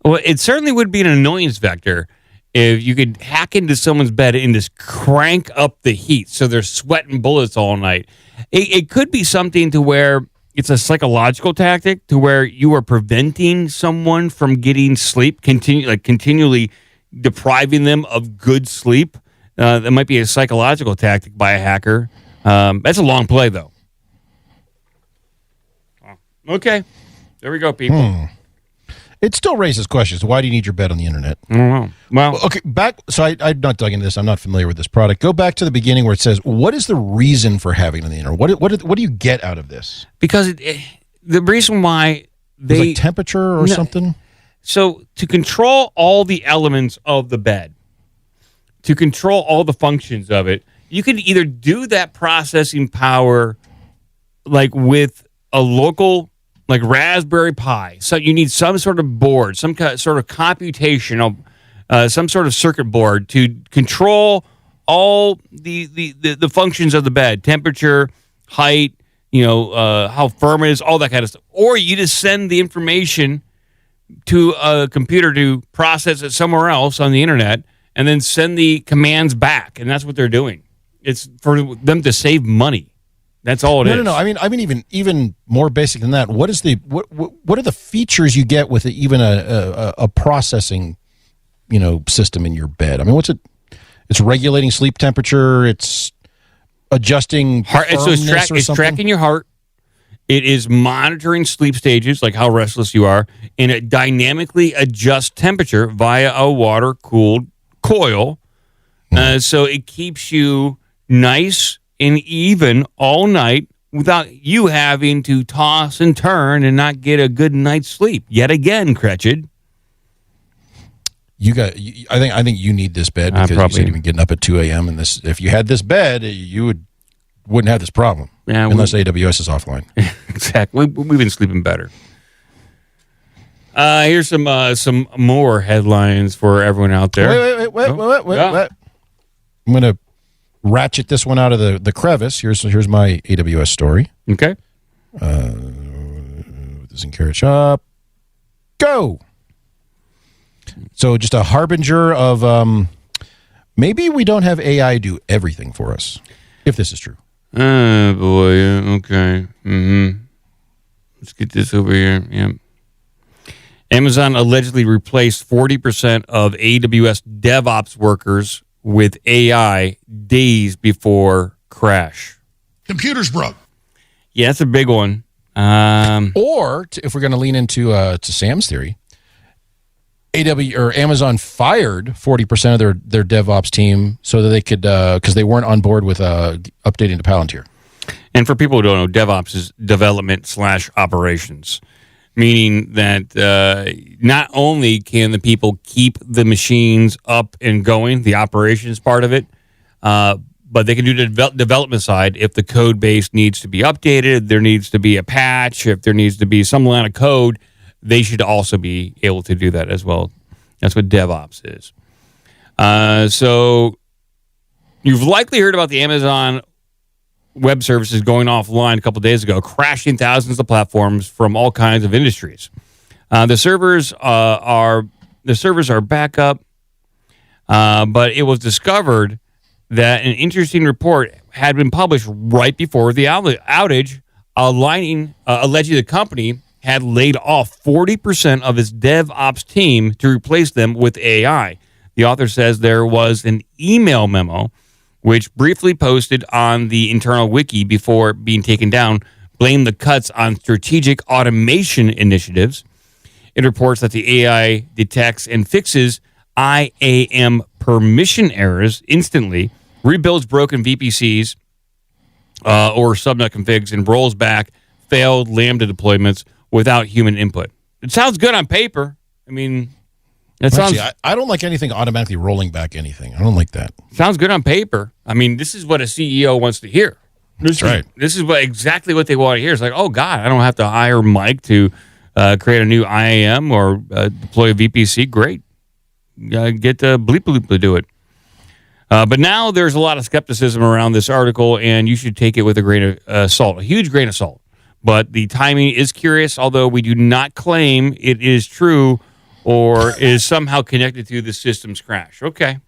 Well, it certainly would be an annoyance vector if you could hack into someone's bed and just crank up the heat so they're sweating bullets all night. It could be something to where it's a psychological tactic to where you are preventing someone from getting sleep, continually depriving them of good sleep. That might be a psychological tactic by a hacker. That's a long play, though. Okay. There we go, people. It still raises questions. Why do you need your bed on the internet? I don't know. Well, okay, back. So I'm not dug into this. I'm not familiar with this product. Go back to the beginning where it says, "What is the reason for having it on the internet? What do you get out of this?" Because the reason why like temperature or something. So to control all the elements of the bed, to control all the functions of it, you can either do that processing power like with a local, like Raspberry Pi. So you need some sort of board, some sort of computational, some sort of circuit board to control all the functions of the bed, temperature, height, how firm it is, all that kind of stuff. Or you just send the information to a computer to process it somewhere else on the internet and then send the commands back. And that's what they're doing. It's for them to save money. That's all it is. No. I mean, even more basic than that. What are the features you get with even a processing, system in your bed? I mean, what's it? It's regulating sleep temperature. It's adjusting heart. It's tracking your heart. It is monitoring sleep stages, like how restless you are, and it dynamically adjusts temperature via a water-cooled coil. So it keeps you nice and even all night without you having to toss and turn and not get a good night's sleep. Yet again, Cretched. I think you need this bed because you said you've been getting up at 2 a.m. and this. If you had this bed, you wouldn't have this problem. Yeah, unless AWS is offline. Exactly. We've been sleeping better. Here's some more headlines for everyone out there. Wait. I'm going to ratchet this one out of the crevice. Here's my AWS story. Okay. This in carrot shop. Go. So just a harbinger of maybe we don't have AI do everything for us, if this is true. Oh, boy. Okay. Let's get this over here. Yeah. Amazon allegedly replaced 40% of AWS DevOps workers with AI days before crash. Computers broke. Yeah, that's a big one. Or if we're going to lean into to Sam's theory, Amazon fired 40% of their DevOps team so that they could because they weren't on board with updating to Palantir. And for people who don't know, DevOps is development/operations, meaning that not only can the people keep the machines up and going, the operations part of it, but they can do the development side. If the code base needs to be updated, there needs to be a patch, if there needs to be some line of code, they should also be able to do that as well. That's what DevOps is. So you've likely heard about the Amazon Web Services going offline a couple days ago, crashing thousands of platforms from all kinds of industries. The servers are back up, but it was discovered that an interesting report had been published right before the outage, alleging the company had laid off 40% of its DevOps team to replace them with AI. The author says there was an email memo which briefly posted on the internal wiki before being taken down, blamed the cuts on strategic automation initiatives. It reports that the AI detects and fixes IAM permission errors instantly, rebuilds broken VPCs or subnet configs, and rolls back failed Lambda deployments without human input. It sounds good on paper. I mean, it sounds. I don't like anything automatically rolling back anything. I don't like that. Sounds good on paper. I mean, this is what a CEO wants to hear. That's right. This is exactly what they want to hear. It's like, oh God, I don't have to hire Mike to create a new IAM or deploy a VPC. Great, get Bleep to do it. But now there's a lot of skepticism around this article, and you should take it with a grain of salt, a huge grain of salt. But the timing is curious, although we do not claim it is true or is somehow connected to the system's crash. Okay.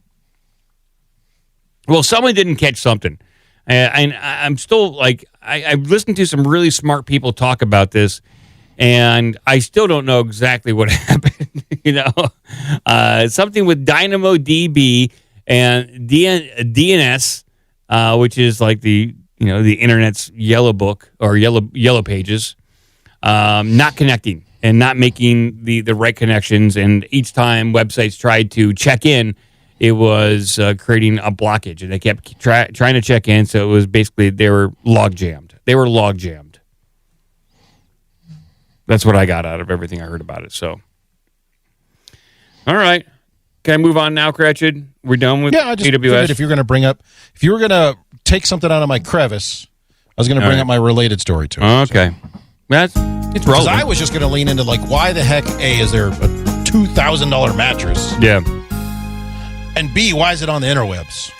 Well, someone didn't catch something. And I'm still like, I've listened to some really smart people talk about this, and I still don't know exactly what happened. Something with DynamoDB and DNS, which is like the internet's yellow book or yellow pages, not connecting and not making the right connections. And each time websites tried to check in, it was creating a blockage, and they kept trying to check in. So it was basically they were log jammed. That's what I got out of everything I heard about it. So, all right. Can I move on now, Cratchit? We're done with I just AWS? figured if you were going to take something out of my crevice, I was going to bring up my related story to it. Okay. It's relevant. I was just going to lean into, like, why the heck, A, is there a $2,000 mattress? Yeah. And B, why is it on the interwebs?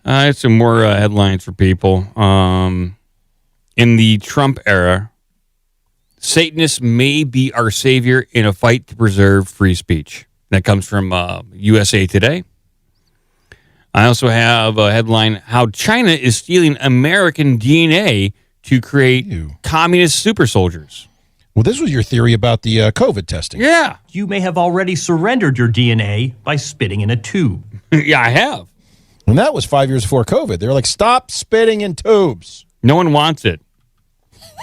I had some more headlines for people. In the Trump era, Satanists may be our savior in a fight to preserve free speech. That comes from USA Today. I also have a headline, how China is stealing American DNA to create communist super soldiers. Well, this was your theory about the COVID testing. Yeah. You may have already surrendered your DNA by spitting in a tube. Yeah, I have. And that was 5 years before COVID. They were like, stop spitting in tubes. No one wants it,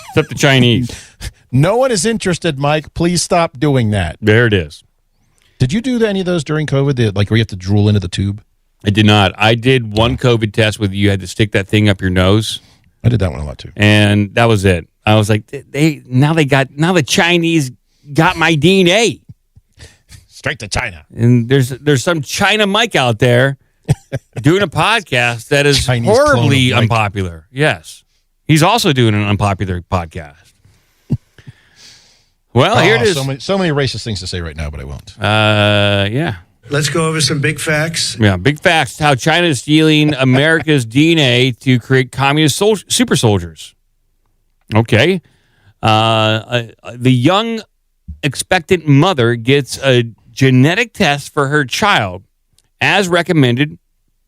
except the Chinese. No one is interested, Mike. Please stop doing that. There it is. Did you do any of those during COVID, like where you have to drool into the tube? I did not. I did one COVID test where you had to stick that thing up your nose. I did that one a lot too. And that was it. I was like, now the Chinese got my DNA. Straight to China. And there's some China Mike out there doing a podcast that is Chinese horribly clone of Mike. unpopular. Yes. He's also doing an unpopular podcast. Well, here it is. So many racist things to say right now, but I won't. Yeah. Let's go over some big facts. Yeah, big facts. How China is stealing America's DNA to create communist super soldiers. Okay. The young expectant mother gets a genetic test for her child as recommended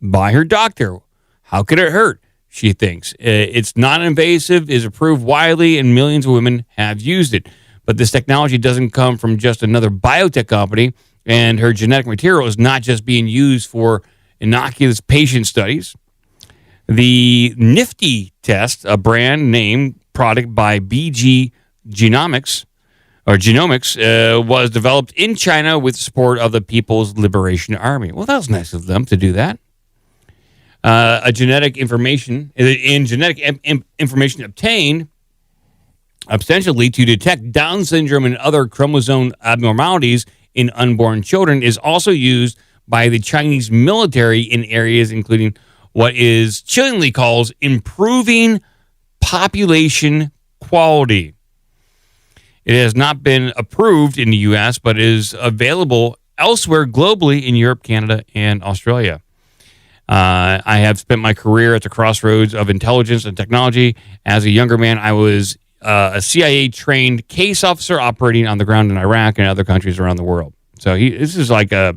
by her doctor. How could it hurt? She thinks. It's non-invasive, is approved widely, and millions of women have used it. But this technology doesn't come from just another biotech company, and her genetic material is not just being used for innocuous patient studies. The NIFTY test, a brand name product by BGI Genomics, was developed in China with support of the People's Liberation Army. Well, that was nice of them to do that. Genetic information obtained ostensibly to detect Down syndrome and other chromosome abnormalities in unborn children is also used by the Chinese military in areas including what is chillingly called improving population quality. It has not been approved in the U.S., but is available elsewhere globally in Europe, Canada, and Australia. I have spent my career at the crossroads of intelligence and technology. As a younger man, I was a CIA-trained case officer operating on the ground in Iraq and other countries around the world. So this is like a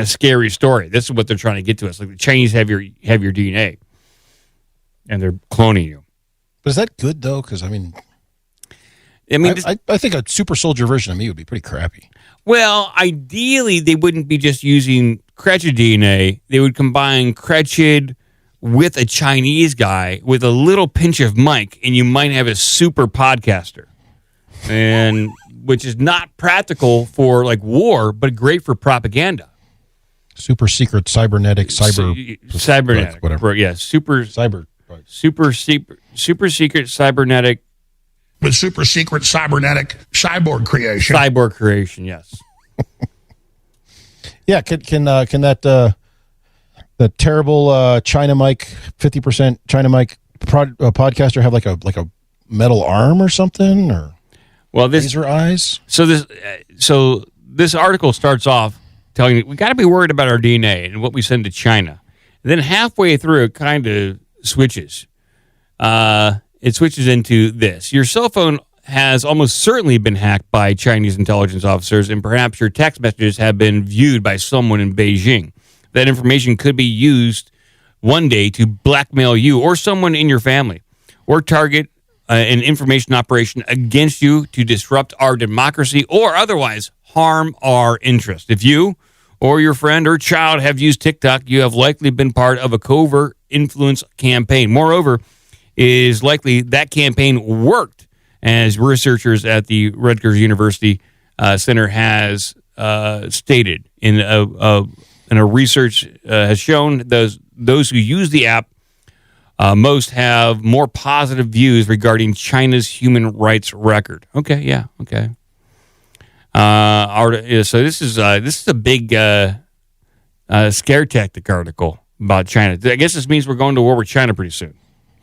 scary story. This is what they're trying to get to us. Like the Chinese have your DNA, and they're cloning you. But is that good though? Because I think a super soldier version of me would be pretty crappy. Well, ideally, they wouldn't be just using Kretschid DNA. They would combine Kretschid with a Chinese guy with a little pinch of Mike, and you might have a super podcaster, and which is not practical for like war, but great for propaganda. Super secret cybernetic whatever. Yeah, super secret cybernetic. With super secret cybernetic cyborg creation. Cyborg creation, yes. Yeah, can that the terrible China Mike 50% China Mike podcaster have like a metal arm or something, or laser eyes? So this article starts off telling you we got to be worried about our DNA and what we send to China. And then halfway through, it kind of switches. It switches into this. Your cell phone has almost certainly been hacked by Chinese intelligence officers, and perhaps your text messages have been viewed by someone in Beijing. That information could be used one day to blackmail you or someone in your family, or target an information operation against you to disrupt our democracy or otherwise harm our interest. If you or your friend or child have used TikTok, you have likely been part of a covert influence campaign. Moreover, it is likely that campaign worked, as researchers at the Rutgers University Center has stated in a research has shown those who use the app most have more positive views regarding China's human rights record. Okay, yeah, okay. So this is a big scare tactic article about China. I guess this means we're going to war with China pretty soon.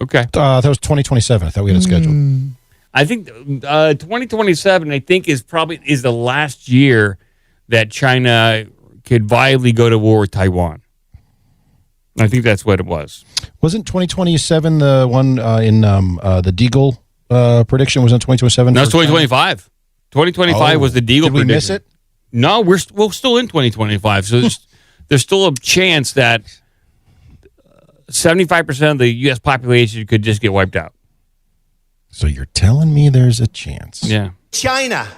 Okay. That was 2027. I thought we had it scheduled. I think 2027, I think, is the last year that China could viably go to war with Taiwan. I think that's what it was. Wasn't 2027 the one in the Deagle prediction? Was in 2027? No, it's 2025. 2025 was the Deagle prediction. Did we miss it? No, we're still in 2025. So there's still a chance that 75% of the U.S. population could just get wiped out. So you're telling me there's a chance? Yeah. China.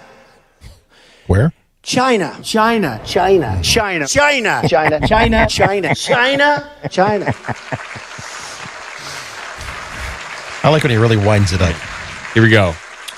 Where? China. China. China. China. China. China. China. China. China. China. I like when he really winds it up. Here we go.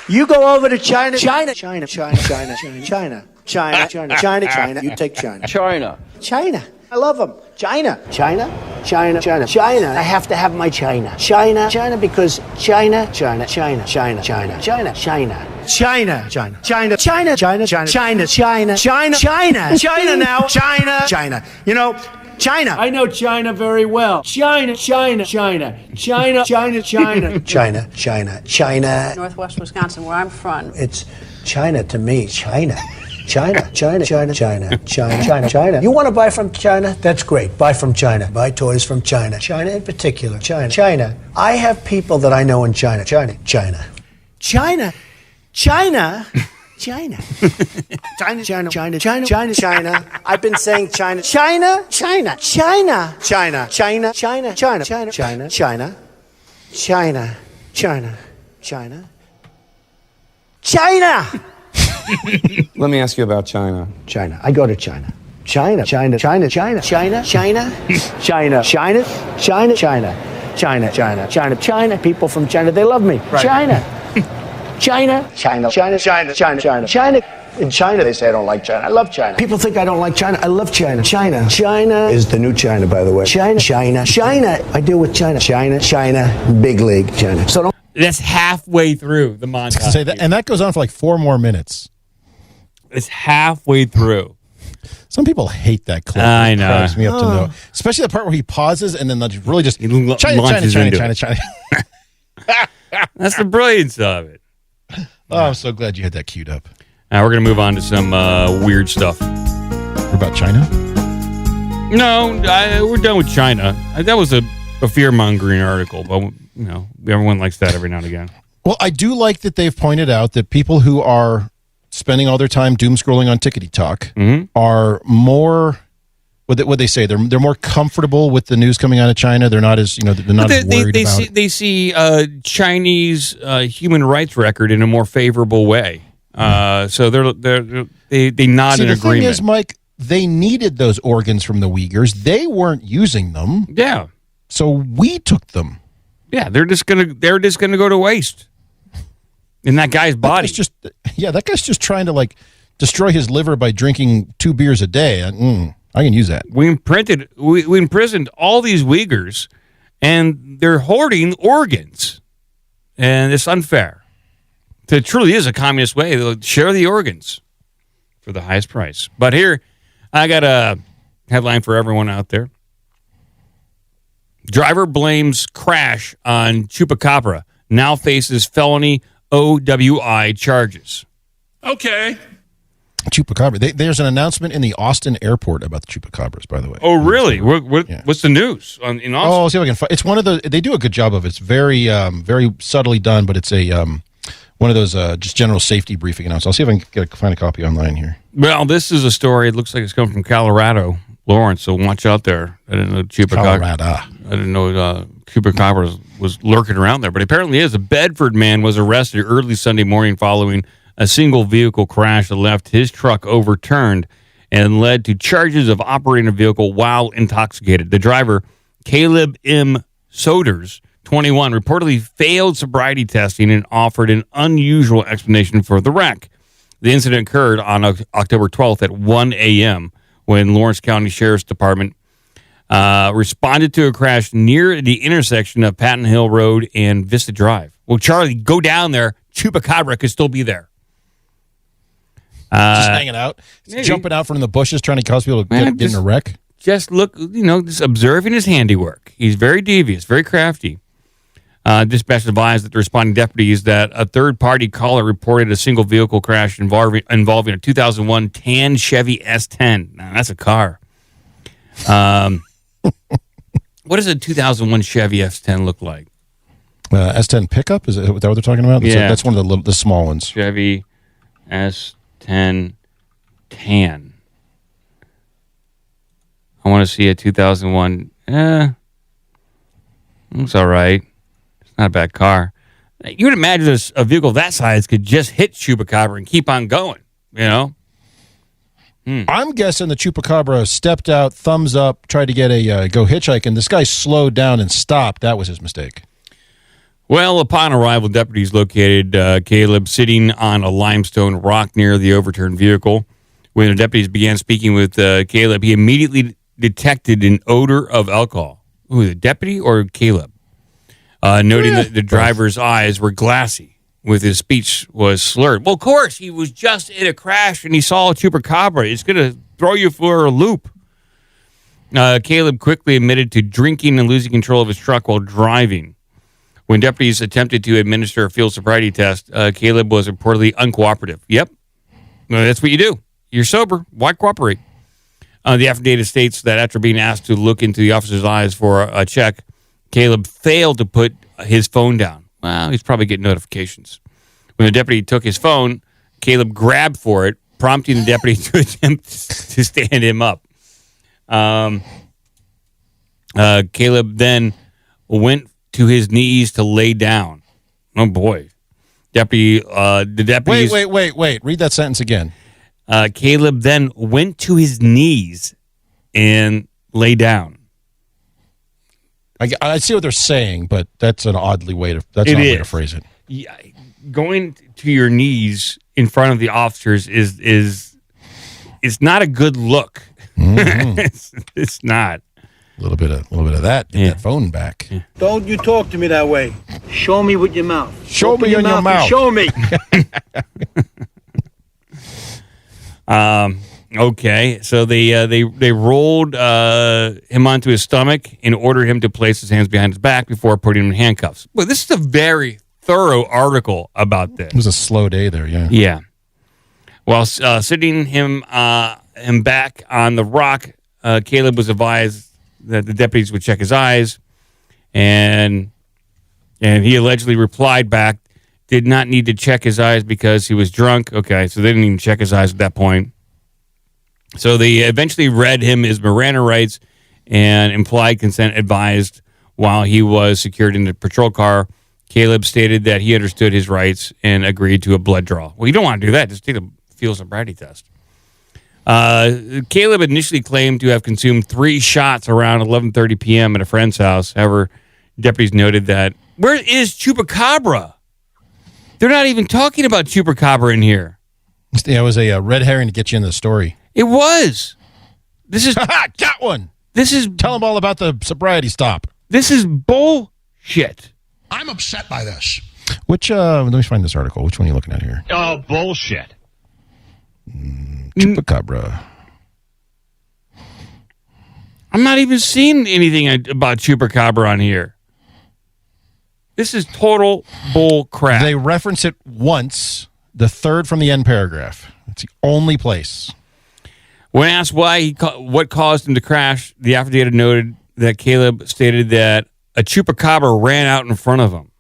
You go over to China. China. China. China. China. China. China. China. China. China. China. You take China. China. China. I love them. China. China. China. China. China. I have to have my China. China. China because China. China. China. China. China. China. China. China, China, China, China, China, China, China, China, China, China, China now, China, China. You know, China. I know China very well. China, China, China, China, China, China. China, China, China. Northwest Wisconsin, where I'm from. It's China to me, China. China, China, China, China, China, China, China. You want to buy from China? That's great. Buy from China. Buy toys from China. China in particular. China. China. I have people that I know in China. China. China. China. China. China. China, China, China, China, China, China. I've been saying China. China, China, China, China, China, China, China, China, China, China, China, China, China, China. Let me ask you about China. China. I go to China. China, China, China, China, China, China, China, China, China, China, China, China, China, China. People from China, they love me. China. China, China, China, China, China, China, China. In China, they say I don't like China. I love China. People think I don't like China. I love China. China. China is the new China, by the way. China, China, China. I deal with China. China, China, big league, China. So don't. That's halfway through the montage. Say that, and that goes on for like 4 more minutes. It's halfway through. Some people hate that clip. I know. It cracks me up to know. Especially the part where he pauses and then really just China, China, China, China, China. That's the brilliance of it. Oh, I'm so glad you had that queued up. Now we're going to move on to some weird stuff. About China? No, we're done with China. That was a fear-mongering article, but you know, everyone likes that every now and again. Well, I do like that they've pointed out that people who are spending all their time doom scrolling on Tickety Talk are more. What they say, they're more comfortable with the news coming out of China. They're not as they're not as worried about it. They see Chinese human rights record in a more favorable way. So they nod in agreement. The thing is, Mike, they needed those organs from the Uyghurs. They weren't using them. Yeah. So we took them. Yeah, they're just gonna go to waste in that guy's body. That guy's just trying to like destroy his liver by drinking 2 beers a day. I can use that. We imprisoned all these Uyghurs, and they're hoarding organs, and it's unfair. It truly is a communist way. They'll share the organs for the highest price. But here, I got a headline for everyone out there. Driver blames crash on Chupacabra. Now faces felony OWI charges. Okay. Chupacabra. There's an announcement in the Austin airport about the Chupacabras, by the way. Oh, really? What's the news in Austin? Oh, I'll see if I can find. It's one of the. They do a good job of it. It's very, very subtly done, but it's a one of those just general safety briefing announcements. I'll see if I can find a copy online here. Well, this is a story. It looks like it's coming from Colorado, Lawrence. So watch out there. I didn't know Chupacabra. I didn't know Chupacabra was lurking around there, but apparently is. A Bedford man was arrested early Sunday morning following a single vehicle crash that left his truck overturned and led to charges of operating a vehicle while intoxicated. The driver, Caleb M. Soders, 21, reportedly failed sobriety testing and offered an unusual explanation for the wreck. The incident occurred on October 12th at 1 a.m. when Lawrence County Sheriff's Department responded to a crash near the intersection of Patton Hill Road and Vista Drive. Well, Charlie, go down there. Chupacabra could still be there. Just hanging out, jumping out from the bushes, trying to cause people to get in a wreck. Just look, just observing his handiwork. He's very devious, very crafty. Dispatch advised that the responding deputies that a third-party caller reported a single vehicle crash involving a 2001 tan Chevy S10. Now, that's a car. What does a 2001 Chevy S10 look like? S10 pickup? Is that what they're talking about? Yeah. That's one of the small ones. Chevy S10 tan. I want to see a 2001. It's all right. It's not a bad car. You would imagine a vehicle that size could just hit Chupacabra and keep on going, I'm guessing the Chupacabra stepped out, thumbs up, tried to get a go hitchhike, and this guy slowed down and stopped. That was his mistake. Well, upon arrival, deputies located Caleb sitting on a limestone rock near the overturned vehicle. When the deputies began speaking with Caleb, he immediately detected an odor of alcohol. Ooh, the deputy or Caleb? Noting that the driver's eyes were glassy with his speech was slurred. Well, of course, he was just in a crash and he saw a Chupacabra. It's going to throw you for a loop. Caleb quickly admitted to drinking and losing control of his truck while driving. When deputies attempted to administer a field sobriety test, Caleb was reportedly uncooperative. Yep. Well, that's what you do. You're sober. Why cooperate? The affidavit states that after being asked to look into the officer's eyes for a check, Caleb failed to put his phone down. Well, he's probably getting notifications. When the deputy took his phone, Caleb grabbed for it, prompting the deputy to attempt to stand him up. Caleb then went to his knees to lay down. Oh, boy. The deputy. Wait. Read that sentence again. Caleb then went to his knees and lay down. I see what they're saying, but that's an oddly way to way to phrase it. Yeah, going to your knees in front of the officers is not a good look. Mm-hmm. it's not. A little bit of that. Get that phone back. Yeah. Don't you talk to me that way. Show me with your mouth. Show me in your mouth. Show me. Okay, so they rolled him onto his stomach and ordered him to place his hands behind his back before putting him in handcuffs. Well, this is a very thorough article about this. It was a slow day there, yeah. Yeah. While sitting him back on the rock, Caleb was advised that the deputies would check his eyes, and he allegedly replied back, did not need to check his eyes because he was drunk. Okay, so they didn't even check his eyes at that point. So they eventually read him his Miranda rights and implied consent advised while he was secured in the patrol car. Caleb stated that he understood his rights and agreed to a blood draw. Well, you don't want to do that. Just take a field sobriety test. Caleb initially claimed to have consumed 3 shots around 11:30 p.m. at a friend's house. However, deputies noted that, where is Chupacabra? They're not even talking about Chupacabra in here. Yeah, it was a red herring to get you in the story. It was. This is got one. This is tell them all about the sobriety stop. This is bullshit. I'm upset by this. Which let me find this article. Which one are you looking at here? Oh, bullshit. Chupacabra. I'm not even seeing anything about Chupacabra on here. This is total bull crap. They reference it once, the third from the end paragraph. It's the only place. When asked what caused him to crash, the affidavit noted that Caleb stated that a Chupacabra ran out in front of him.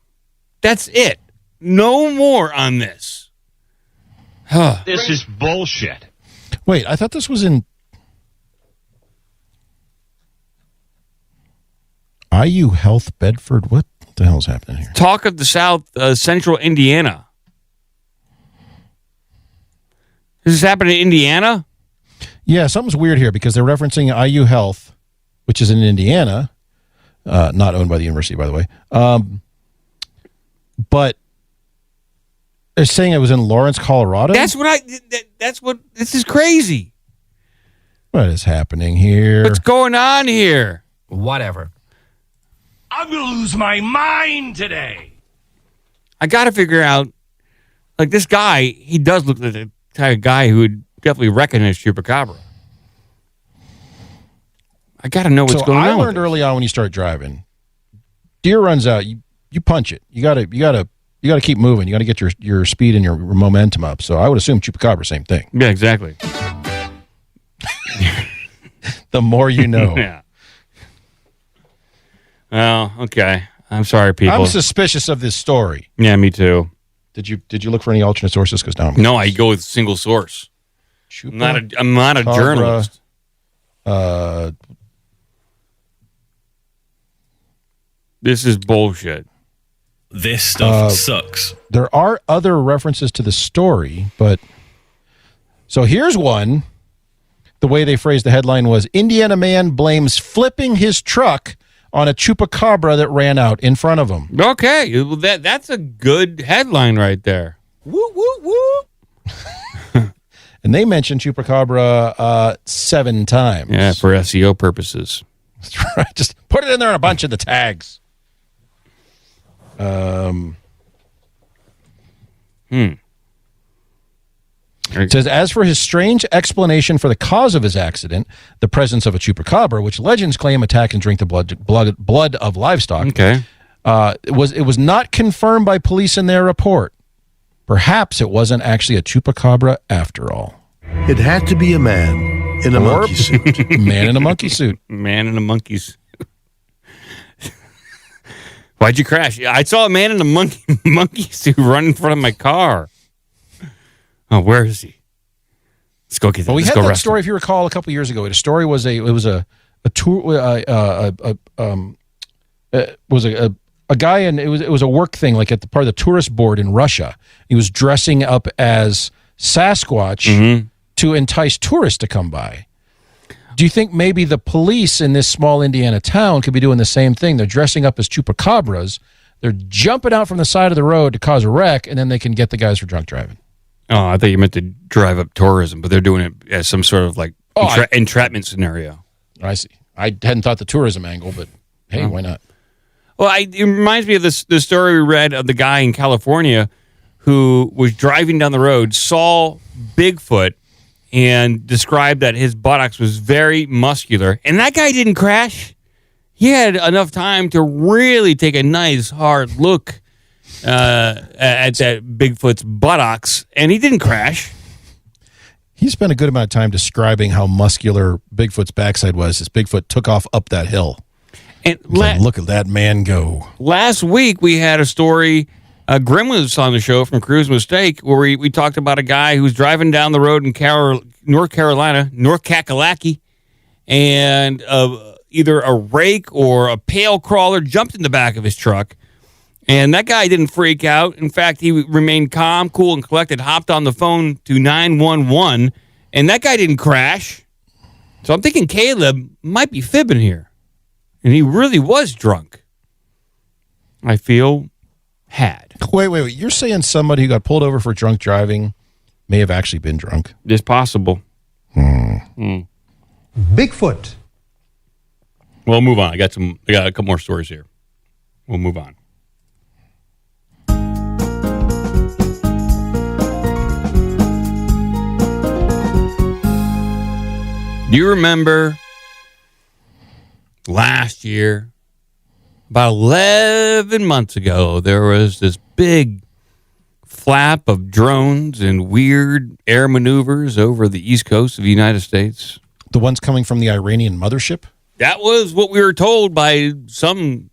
That's it. No more on this. This is bullshit. Wait, I thought this was in IU Health Bedford. What the hell is happening here? Talk of the South, Central Indiana. Does this happen in Indiana? Yeah, something's weird here because they're referencing IU Health, which is in Indiana, not owned by the university, by the way. But they're saying it was in Lawrence, Colorado. This is crazy. What is happening here? What's going on here? Whatever. I'm going to lose my mind today. I got to figure out, like, this guy, he does look like the type of guy who would definitely recognize Chupacabra. I got to know what's going on. I learned early on when you start driving, deer runs out, you punch it. You got to keep moving. You got to get your speed and your momentum up. So I would assume Chupacabra, same thing. Yeah, exactly. The more you know. Yeah. Well, okay. I'm sorry, people. I'm suspicious of this story. Yeah, me too. Did you look for any alternate sources? Because now no, I go with single source. I'm not a journalist. This is bullshit. This stuff sucks. There are other references to the story, but so here's one. The way they phrased the headline was, Indiana man blames flipping his truck on a Chupacabra that ran out in front of him. Okay, well, that's a good headline right there. Woo, woo, woo. And they mentioned Chupacabra 7 times. Yeah, for SEO purposes. That's right. Just put it in there in a bunch of the tags. It says, as for his strange explanation for the cause of his accident, the presence of a chupacabra, which legends claim attack and drink the blood of livestock, it was not confirmed by police in their report. Perhaps it wasn't actually a chupacabra after all. It had to be a man in a monkey suit. Man in a monkey suit. Man in a monkey suit. Why'd you crash? I saw a man in a monkey suit run in front of my car. Oh, where is he? Let's go get that. Well, we had that story, if you recall, a couple years ago. The story was a guy, and it was a work thing, like at the part of the tourist board in Russia. He was dressing up as Sasquatch to entice tourists to come by. Do you think maybe the police in this small Indiana town could be doing the same thing? They're dressing up as chupacabras. They're jumping out from the side of the road to cause a wreck, and then they can get the guys for drunk driving. Oh, I thought you meant to drive up tourism, but they're doing it as some sort of like entrapment scenario. I see. I hadn't thought the tourism angle, but hey, why not? Well, it reminds me of the story we read of the guy in California who was driving down the road, saw Bigfoot, and described that his buttocks was very muscular. And that guy didn't crash. He had enough time to really take a nice, hard look at that Bigfoot's buttocks, and he didn't crash. He spent a good amount of time describing how muscular Bigfoot's backside was as Bigfoot took off up that hill. And look at that man go. Last week, we had a story, Gremlins on the show from Crew's Mistake, where we talked about a guy who's driving down the road in North Carolina, North Kakalaki, and either a rake or a pail crawler jumped in the back of his truck. And that guy didn't freak out. In fact, he remained calm, cool, and collected, hopped on the phone to 911, and that guy didn't crash. So I'm thinking Caleb might be fibbing here. And he really was drunk. I feel had. Wait. You're saying somebody who got pulled over for drunk driving may have actually been drunk? It's possible. Bigfoot. We'll move on. I got a couple more stories here. We'll move on. Do you remember last year, about 11 months ago, there was this big flap of drones and weird air maneuvers over the east coast of the United States? The ones coming from the Iranian mothership? That was what we were told by some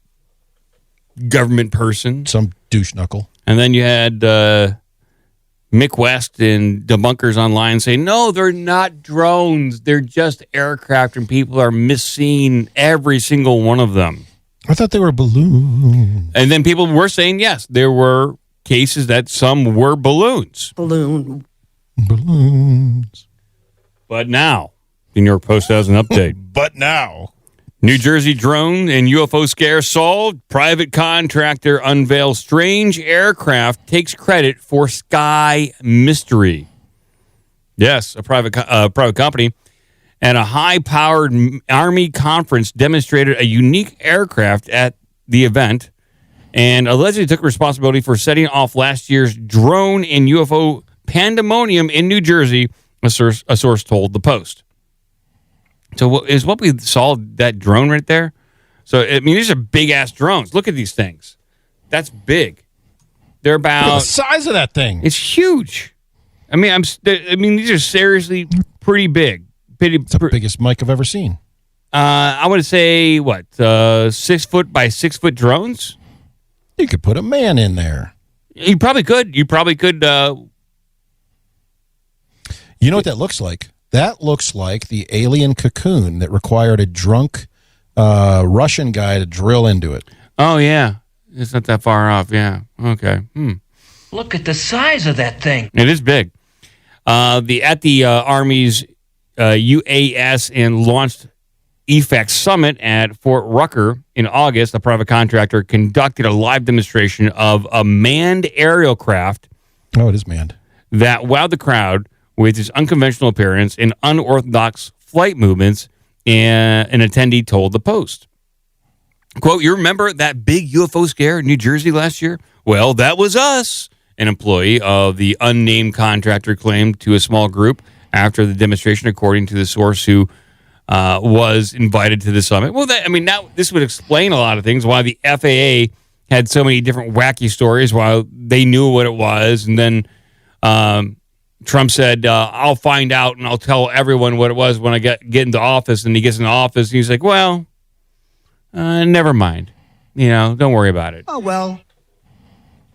government person. Some douche knuckle. And then you had Mick West and debunkers online saying, no, they're not drones. They're just aircraft, and people are missing every single one of them. I thought they were balloons. And then people were saying, yes, there were cases that some were balloons. Balloons. But now, the New York Post has an update. But now. New Jersey drone and UFO scare solved. Private contractor unveils strange aircraft, takes credit for sky mystery. Yes, a private company. And a high-powered Army conference demonstrated a unique aircraft at the event and allegedly took responsibility for setting off last year's drone and UFO pandemonium in New Jersey, a source told the Post. So what we saw, that drone right there? So, I mean, these are big-ass drones. Look at these things. That's big. They're about... Look at the size of that thing. It's huge. I mean, these are seriously pretty big. It's the biggest mic I've ever seen. I would say, 6 foot by 6 foot drones? You could put a man in there. You probably could. You know what that looks like? That looks like the alien cocoon that required a drunk Russian guy to drill into it. Oh, yeah. It's not that far off. Yeah. Okay. Look at the size of that thing. It is big. At the Army's UAS and Launched Effects Summit at Fort Rucker in August, a private contractor conducted a live demonstration of a manned aerial craft. Oh, it is manned. That wowed the crowd with his unconventional appearance and unorthodox flight movements, and an attendee told the Post. Quote, you remember that big UFO scare in New Jersey last year? Well, that was us. an employee of the unnamed contractor claimed to a small group after the demonstration, according to the source who was invited to the summit. Well, now this would explain a lot of things, why the FAA had so many different wacky stories while they knew what it was. And then Trump said, I'll find out and I'll tell everyone what it was when I get into office. And he gets into office and he's like, well, never mind. Don't worry about it. Oh, well.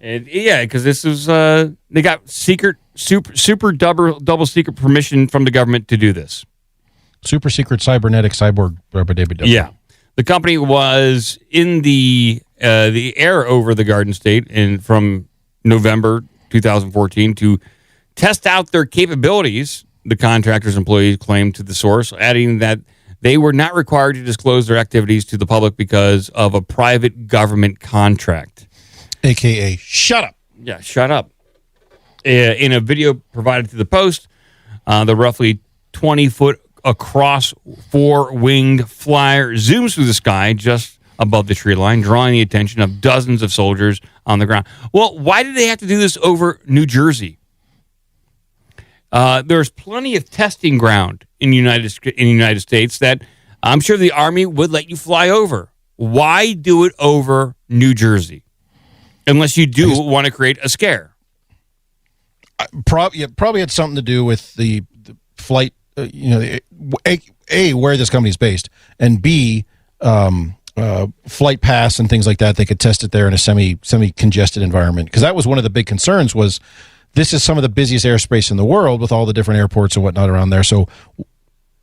And, yeah, because this is, they got super double secret permission from the government to do this. Super secret cybernetic cyborg. Yeah. The company was in the air over the Garden State from November 2014 to test out their capabilities, the contractor's employees claimed to the source, adding that they were not required to disclose their activities to the public because of a private government contract. AKA, shut up. Yeah, shut up. In a video provided to the Post, the roughly 20-foot across four-winged flyer zooms through the sky just above the tree line, drawing the attention of dozens of soldiers on the ground. Well, why did they have to do this over New Jersey? There's plenty of testing ground in the United States that I'm sure the Army would let you fly over. Why do it over New Jersey? Unless you do want to create a scare. Probably had something to do with the flight, A, where this company is based, and B, flight paths and things like that. They could test it there in a semi-congested environment. Because that was one of the big concerns was this is some of the busiest airspace in the world with all the different airports and whatnot around there. So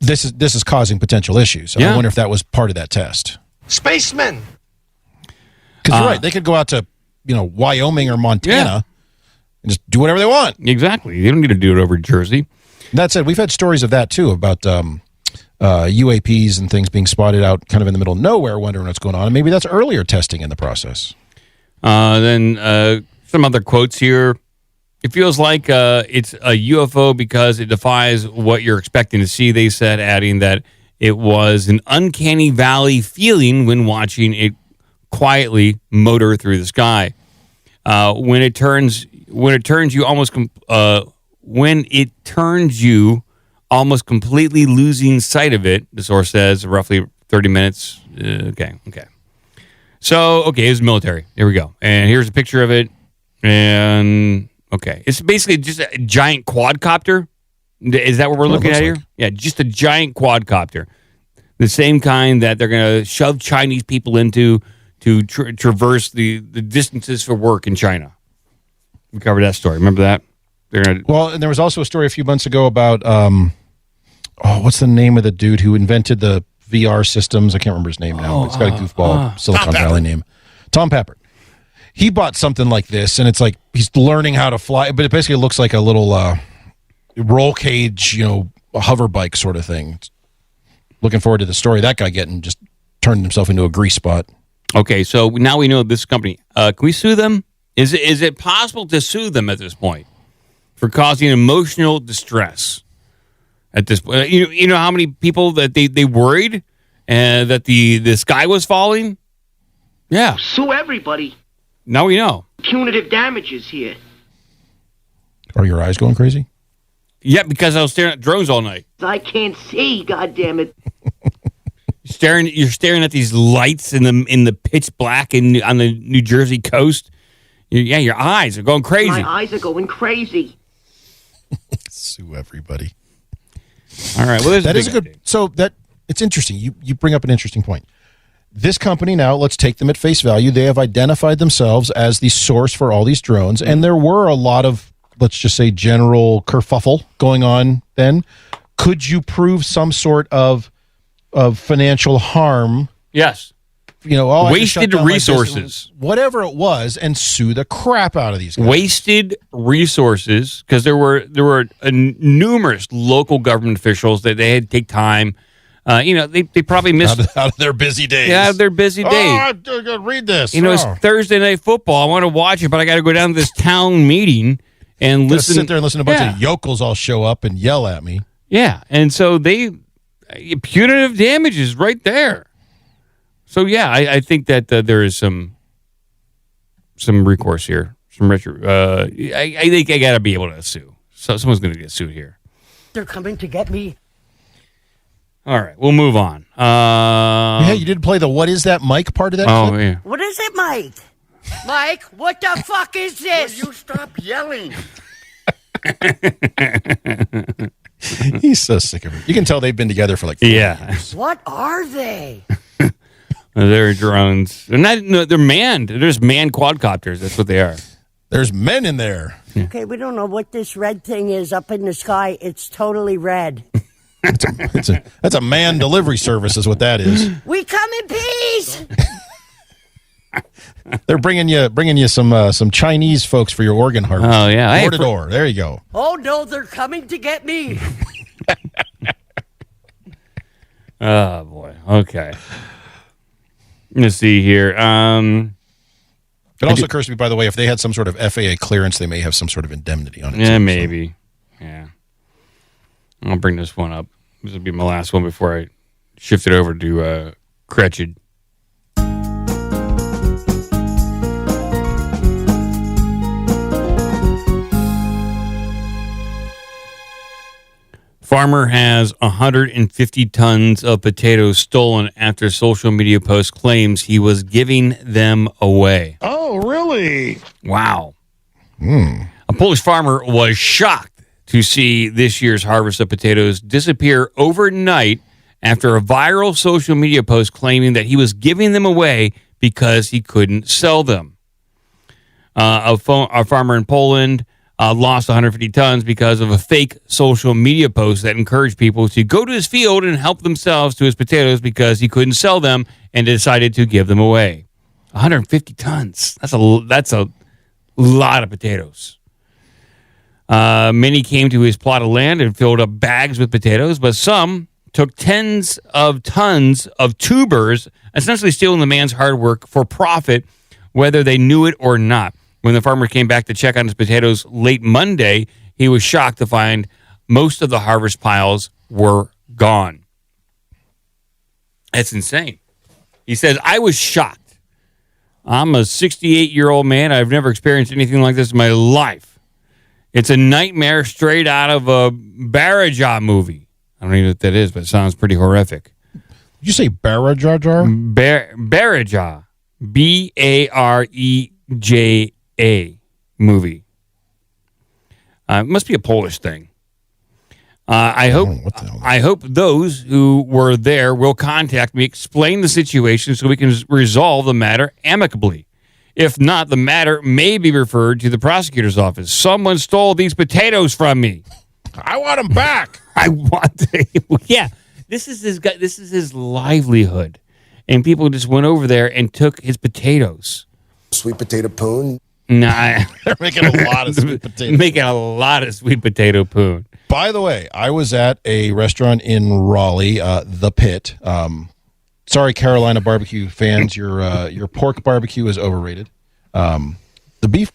this is causing potential issues. And I wonder if that was part of that test. Spacemen! Because you're right. They could go out to Wyoming or Montana and just do whatever they want. Exactly. They don't need to do it over Jersey. That said, we've had stories of that too, about UAPs and things being spotted out kind of in the middle of nowhere, wondering what's going on. And maybe that's earlier testing in the process. Then some other quotes here. It feels like it's a UFO because it defies what you're expecting to see, they said, adding that it was an uncanny valley feeling when watching it quietly motor through the sky. When it turns you almost completely losing sight of it, the source says, roughly 30 minutes. Okay. So, it's military. Here we go. And here's a picture of it. And, it's basically just a giant quadcopter. Is that what we're looking at here? Yeah, just a giant quadcopter. The same kind that they're going to shove Chinese people into to traverse the distances for work in China. We covered that story. Remember that? Well, and there was also a story a few months ago about, what's the name of the dude who invented the VR systems? I can't remember his name now. It's got a goofball Silicon Valley name. Tom Pappert. He bought something like this, and it's like he's learning how to fly, but it basically looks like a little roll cage, a hover bike sort of thing. Looking forward to the story. That guy just turned himself into a grease spot. Okay, so now we know this company. Can we sue them? Is it possible to sue them at this point for causing emotional distress? At this point, you know how many people that they worried that the sky was falling? Yeah, Sue everybody. Now we know. Punitive damages here. Are your eyes going crazy? Yeah, because I was staring at drones all night. I can't see, goddammit. You're staring at these lights in the pitch black on the New Jersey coast. Your eyes are going crazy. My eyes are going crazy. Sue everybody. All right. Well, that is a good. So it's interesting. You bring up an interesting point. This company now, let's take them at face value. They have identified themselves as the source for all these drones, and there were a lot of, let's just say, general kerfuffle going on then. Could you prove some sort of financial harm? Yes. Wasted resources. Whatever it was, and sue the crap out of these guys. Wasted resources, because there were numerous local government officials that they had to take time. They probably missed out of their busy days. Yeah, their busy days. I gotta read this. It's Thursday Night Football. I want to watch it, but I got to go down to this town meeting and listen. Sit there and listen to a bunch of yokels all show up and yell at me. Yeah, and so punitive damages right there. So I think that there is some recourse here, Some retro. I think I gotta be able to sue. So someone's gonna get sued here. They're coming to get me. All right, we'll move on. Yeah, you did play the "What is that, Mike" part of that. Oh clip? yeah. What is it, Mike? Mike, what the fuck is this? Will you stop yelling? He's so sick of it. You can tell they've been together for like 4 years. What are they? They're drones. They're not. No, they're manned. They're just manned quadcopters. That's what they are. There's men in there. Okay, we don't know what this red thing is up in the sky. It's totally red. That's a man delivery service, is what that is. We come in peace. They're bringing you some Chinese folks for your organ harvest. Oh yeah, door to door. There you go. Oh no, they're coming to get me. Oh boy. Okay. Let's see here. It also occurs to me, by the way, if they had some sort of FAA clearance, they may have some sort of indemnity on it. Yeah, too, maybe. So. Yeah. I'll bring this one up. This will be my last one before I shift it over to Cretched. Farmer has 150 tons of potatoes stolen after social media post claims he was giving them away. Oh, really? Wow. A Polish farmer was shocked to see this year's harvest of potatoes disappear overnight after a viral social media post claiming that he was giving them away because he couldn't sell them. A farmer in Poland lost 150 tons because of a fake social media post that encouraged people to go to his field and help themselves to his potatoes because he couldn't sell them and decided to give them away. 150 tons. That's a lot of potatoes. Many came to his plot of land and filled up bags with potatoes, but some took tens of tons of tubers, essentially stealing the man's hard work for profit, whether they knew it or not. When the farmer came back to check on his potatoes late Monday, he was shocked to find most of the harvest piles were gone. That's insane. He says, I was shocked. I'm a 68-year-old man. I've never experienced anything like this in my life. It's a nightmare straight out of a Baja movie. I don't even know what that is, but it sounds pretty horrific. Did you say Baja? Baja. Bareja. Movie. It must be a Polish thing. I hope those who were there will contact me, explain the situation so we can resolve the matter amicably. If not, the matter may be referred to the prosecutor's office. Someone stole these potatoes from me. I want them back. Yeah. This is his guy. This is his livelihood, and people just went over there and took his potatoes. Sweet potato poon. Nah, they're making a lot of sweet potato. Making a lot of sweet potato poon. By the way, I was at a restaurant in Raleigh, The Pit. Sorry, Carolina barbecue fans, your pork barbecue is overrated. The beef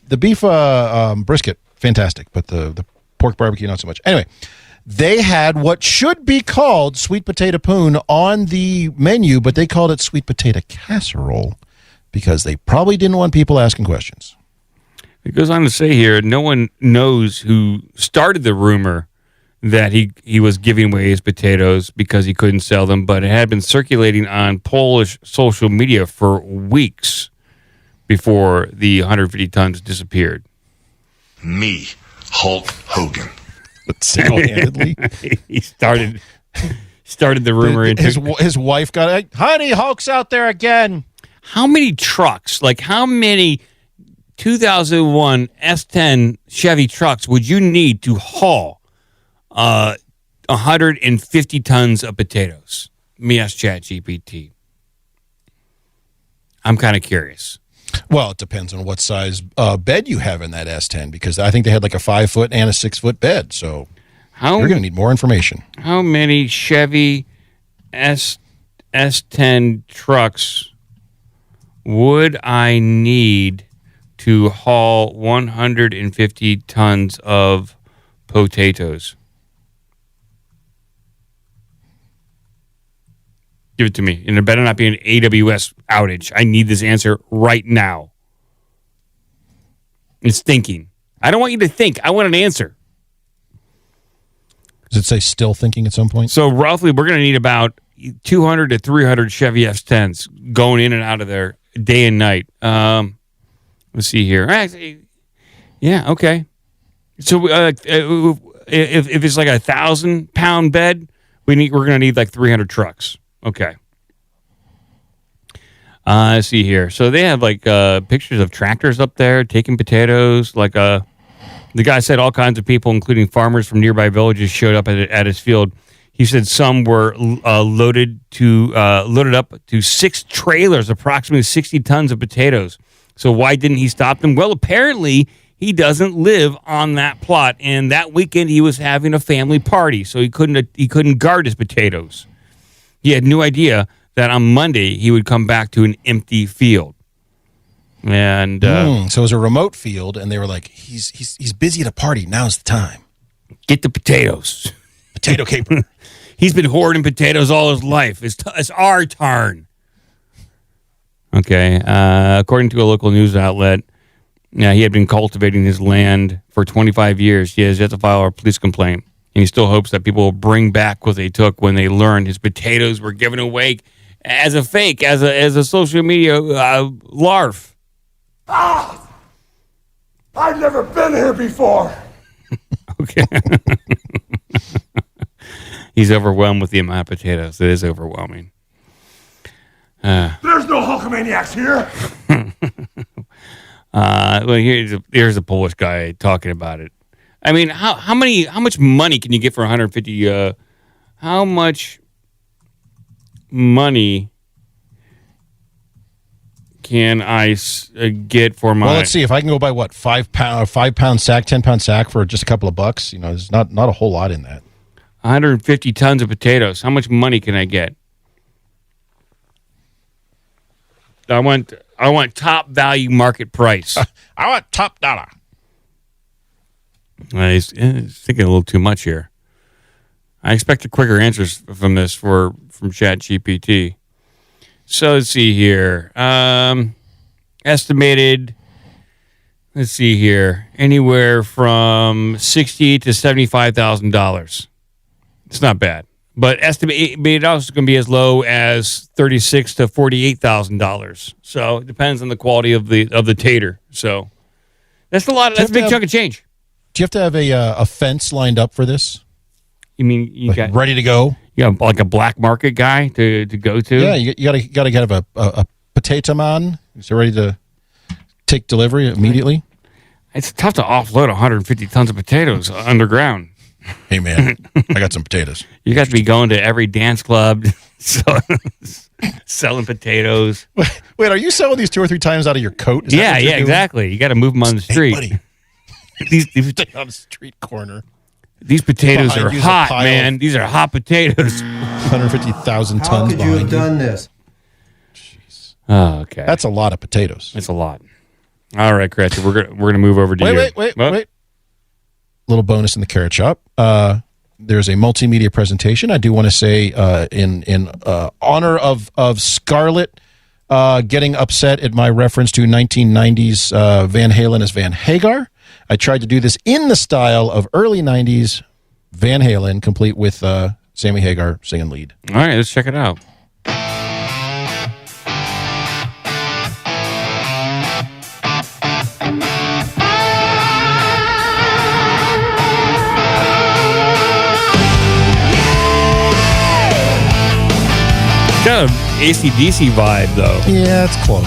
brisket, fantastic, but the pork barbecue not so much. Anyway, they had what should be called sweet potato poon on the menu, but they called it sweet potato casserole because they probably didn't want people asking questions. It goes on to say here, no one knows who started the rumor that he was giving away his potatoes because he couldn't sell them, but it had been circulating on Polish social media for weeks before the 150 tons disappeared. Me, Hulk Hogan. Single-handedly? He started the rumor. His wife got, honey, Hulk's out there again. How many trucks, like how many 2001 S10 Chevy trucks would you need to haul 150 tons of potatoes? Me ask ChatGPT. I'm kind of curious. Well, it depends on what size bed you have in that S10, because I think they had like a 5-foot and a 6-foot bed. So you're going to need more information. How many Chevy S10 trucks would I need to haul 150 tons of potatoes? Give it to me. And it better not be an AWS outage. I need this answer right now. It's thinking. I don't want you to think. I want an answer. Does it say still thinking at some point? So roughly, we're going to need about 200 to 300 Chevy F10s going in and out of there day and night. Let's see here. Actually, yeah, okay. So if it's like 1,000-pound bed, we're going to need like 300 trucks. Okay. Let's see here. So they have like pictures of tractors up there taking potatoes. Like the guy said all kinds of people, including farmers from nearby villages, showed up at his field. He said some were loaded up to 6 trailers, approximately 60 tons of potatoes. So why didn't he stop them? Well, apparently he doesn't live on that plot, and that weekend he was having a family party, so he couldn't guard his potatoes. He had no idea that on Monday he would come back to an empty field. And so it was a remote field, and they were like, he's busy at a party. Now's the time. Get the potatoes. Potato caper. He's been hoarding potatoes all his life. It's our turn. Okay. According to a local news outlet, he had been cultivating his land for 25 years. He has yet to file a police complaint. And he still hopes that people will bring back what they took when they learned his potatoes were given away as a fake, as a social media larf. I've never been here before. Okay. He's overwhelmed with the amount of potatoes. It is overwhelming. There's no Hulkamaniacs here. Well, here's a Polish guy talking about it. I mean, how much money can you get for 150? How much money can I get for my? Well, let's see if I can go buy what 5 pound sack, 10-pound sack for just a couple of bucks. There's not a whole lot in that. 150 tons of potatoes. How much money can I get? I want top value market price. I want top dollar. He's thinking a little too much here. I expected quicker answers from this from ChatGPT. So let's see here. Estimated. Let's see here. Anywhere from $60,000 to $75,000. It's not bad, but estimated also going to be as low as $36,000 to $48,000. So it depends on the quality of the tater. So that's a lot. That's a big chunk of change. Do you have to have a fence lined up for this? You mean you got ready to go? You got like a black market guy to go to? Yeah, you got to have a potato man who's ready to take delivery immediately. It's tough to offload 150 tons of potatoes underground. Hey man, I got some potatoes. You got to be going to every dance club, selling potatoes. Wait, are you selling these 2 or 3 times out of your coat? Yeah, exactly. You got to move them on the street. Hey, buddy. These on the street corner. These potatoes are hot, man. These are hot potatoes. 150,000 tons. How could you have done this? Jeez. Oh, okay. That's a lot of potatoes. It's a lot. All right, Cratchit, we're gonna move over to you. Wait. Little bonus in the carrot shop. There's a multimedia presentation. I do want to say in honor of Scarlett getting upset at my reference to 1990s Van Halen as Van Hagar. I tried to do this in the style of early 90s Van Halen, complete with Sammy Hagar singing lead. All right, let's check it out. Got an AC/DC vibe, though. Yeah, it's close.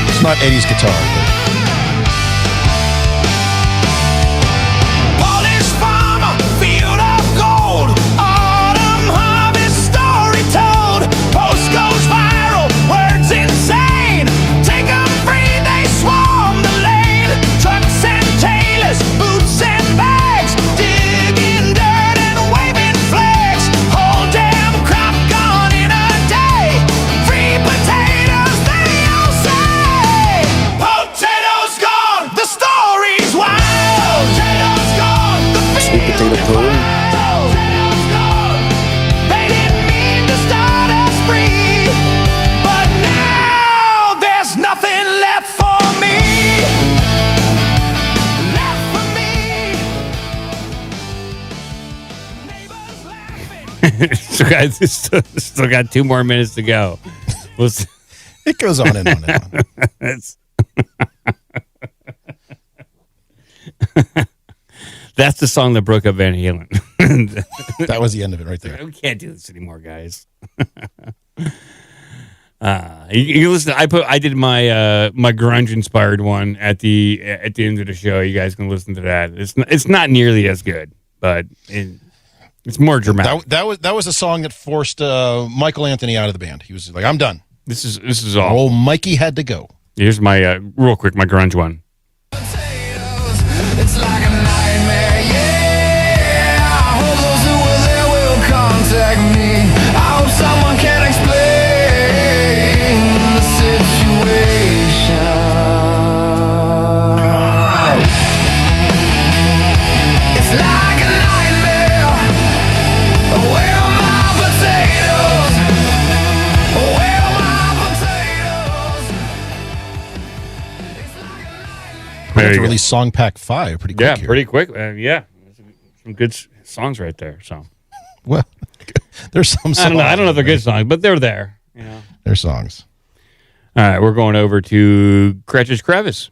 It's not Eddie's guitar, but... Polish farmer, field of gold. Autumn harvest story told. Post goes viral, words insane. Take 'em free, they swarm the lane. Trucks and trailers, boots and bags. Digging dirt and waving flags. Whole damn crop gone in a day. Free potatoes, they all say. Potatoes! still got 2 more minutes to go. It goes on and on and on. That's the song that broke up Van Halen. That was the end of it right there. We can't do this anymore, guys. You listen. I did my my grunge inspired one at the end of the show. You guys can listen to that. It's not nearly as good, but it's more dramatic. That was a song that forced Michael Anthony out of the band. He was like, "I'm done. This is all." Old Mikey had to go. Here's my real quick my grunge one. It's like a nightmare, yeah. I hope those who were there will contact me. I hope someone can explain the situation. It's like a nightmare. Where are my potatoes? Where are my potatoes? We have to release Song Pack 5 pretty quick. Yeah, pretty quick. Yeah, some good songs right there. So, well, there's some songs. I don't know if they're good songs, but they're there. You know, they're songs. All right, we're going over to Cretch's Crevice.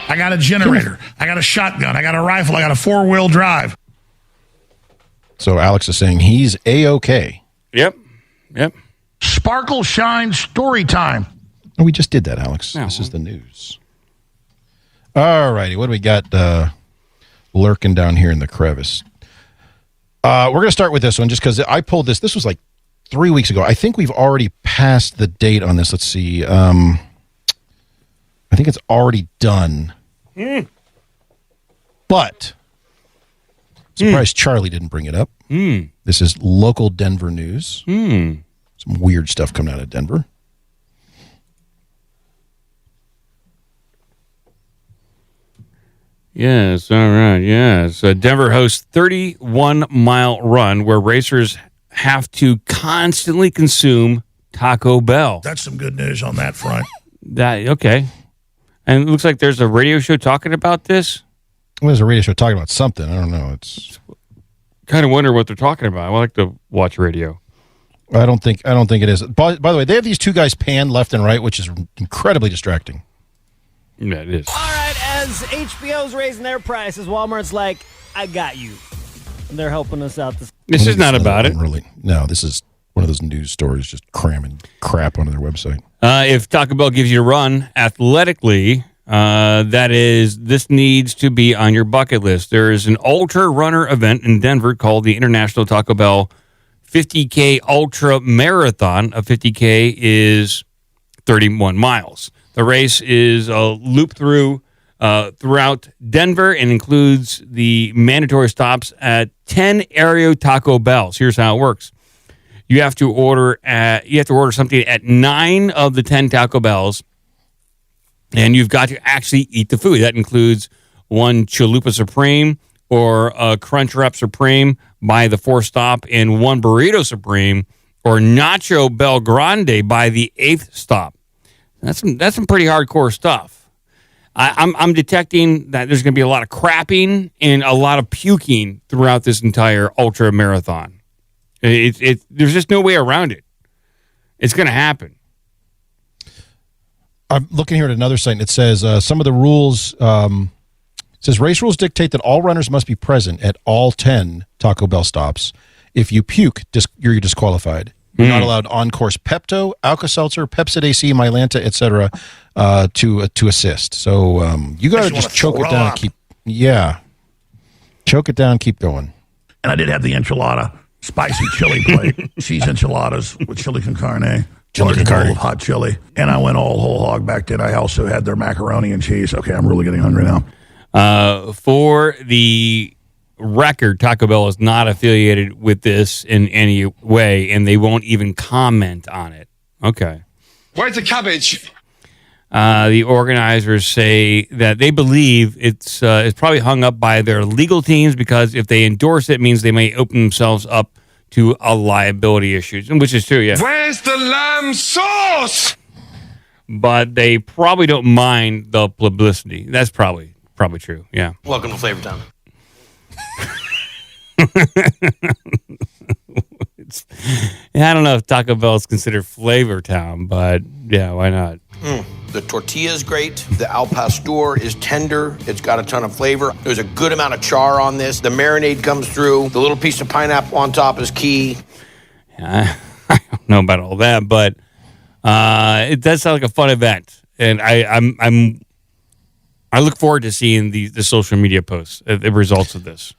I got a generator. I got a shotgun. I got a rifle. I got a 4-wheel drive. So Alex is saying he's A-OK. Yep. Sparkle Shine story time. Oh, we just did that, Alex. This is the news. All righty. What do we got lurking down here in the crevice? We're going to start with this one just because I pulled this. This was like 3 weeks ago. I think we've already passed the date on this. Let's see. I think it's already done. But surprised Charlie didn't bring it up. This is local Denver news. Some weird stuff coming out of Denver. Yes, all right, yes. Denver hosts 31-mile run where racers have to constantly consume Taco Bell. That's some good news on that front. Okay. And it looks like there's a radio show talking about this. Well, there's a radio show talking about something. I don't know. It's kind of wonder what they're talking about. I like to watch radio. I don't think it is. By the way, they have these two guys panned left and right, which is incredibly distracting. Yeah, it is. All right, as HBO's raising their prices, Walmart's like, I got you. And they're helping us out. This is not about it. Really, no, this is one of those news stories just cramming crap onto their website. If Taco Bell gives you a run athletically, this needs to be on your bucket list. There is an ultra runner event in Denver called the International Taco Bell 50K Ultra Marathon. A 50K is 31 miles. The race is a loop throughout Denver and includes the mandatory stops at 10 area Taco Bells. Here's how it works. You have to order something at 9 of the 10 Taco Bells, and you've got to actually eat the food. That includes one Chalupa Supreme or a Crunchwrap Supreme by the 4th stop, and one Burrito Supreme or Nacho Bel Grande by the 8th stop. That's some pretty hardcore stuff. I'm detecting that there's going to be a lot of crapping and a lot of puking throughout this entire ultra marathon. There's just no way around it. It's going to happen. I'm looking here at another site, and it says some of the rules. It says race rules dictate that all runners must be present at all 10 Taco Bell stops. If you puke, you're disqualified. You're not allowed on-course Pepto, Alka-Seltzer, Pepsid AC, Mylanta, etc. To assist. So you got to just choke it down and keep. Yeah, choke it down, keep going. And I did have the enchilada, spicy chili plate, cheese enchiladas with chili con carne, chili con carne, hot chili, and I went all whole hog back then. I also had their macaroni and cheese. Okay, I'm really getting hungry now. For the record, Taco Bell is not affiliated with this in any way, and they won't even comment on it. Okay. Where's the cabbage? The organizers say that they believe it's probably hung up by their legal teams, because if they endorse it, means they may open themselves up to a liability issues, which is true, yeah. Where's the lamb sauce? But they probably don't mind the publicity. That's probably probably true. Yeah. Welcome to Flavor Town. I don't know if Taco Bell is considered Flavor Town, but yeah, why not? The tortilla is great. The al pastor is tender. It's got a ton of flavor. There's a good amount of char on this. The marinade comes through. The little piece of pineapple on top is key. Yeah, I don't know about all that, but it does sound like a fun event, and I look forward to seeing the social media posts, the results of this.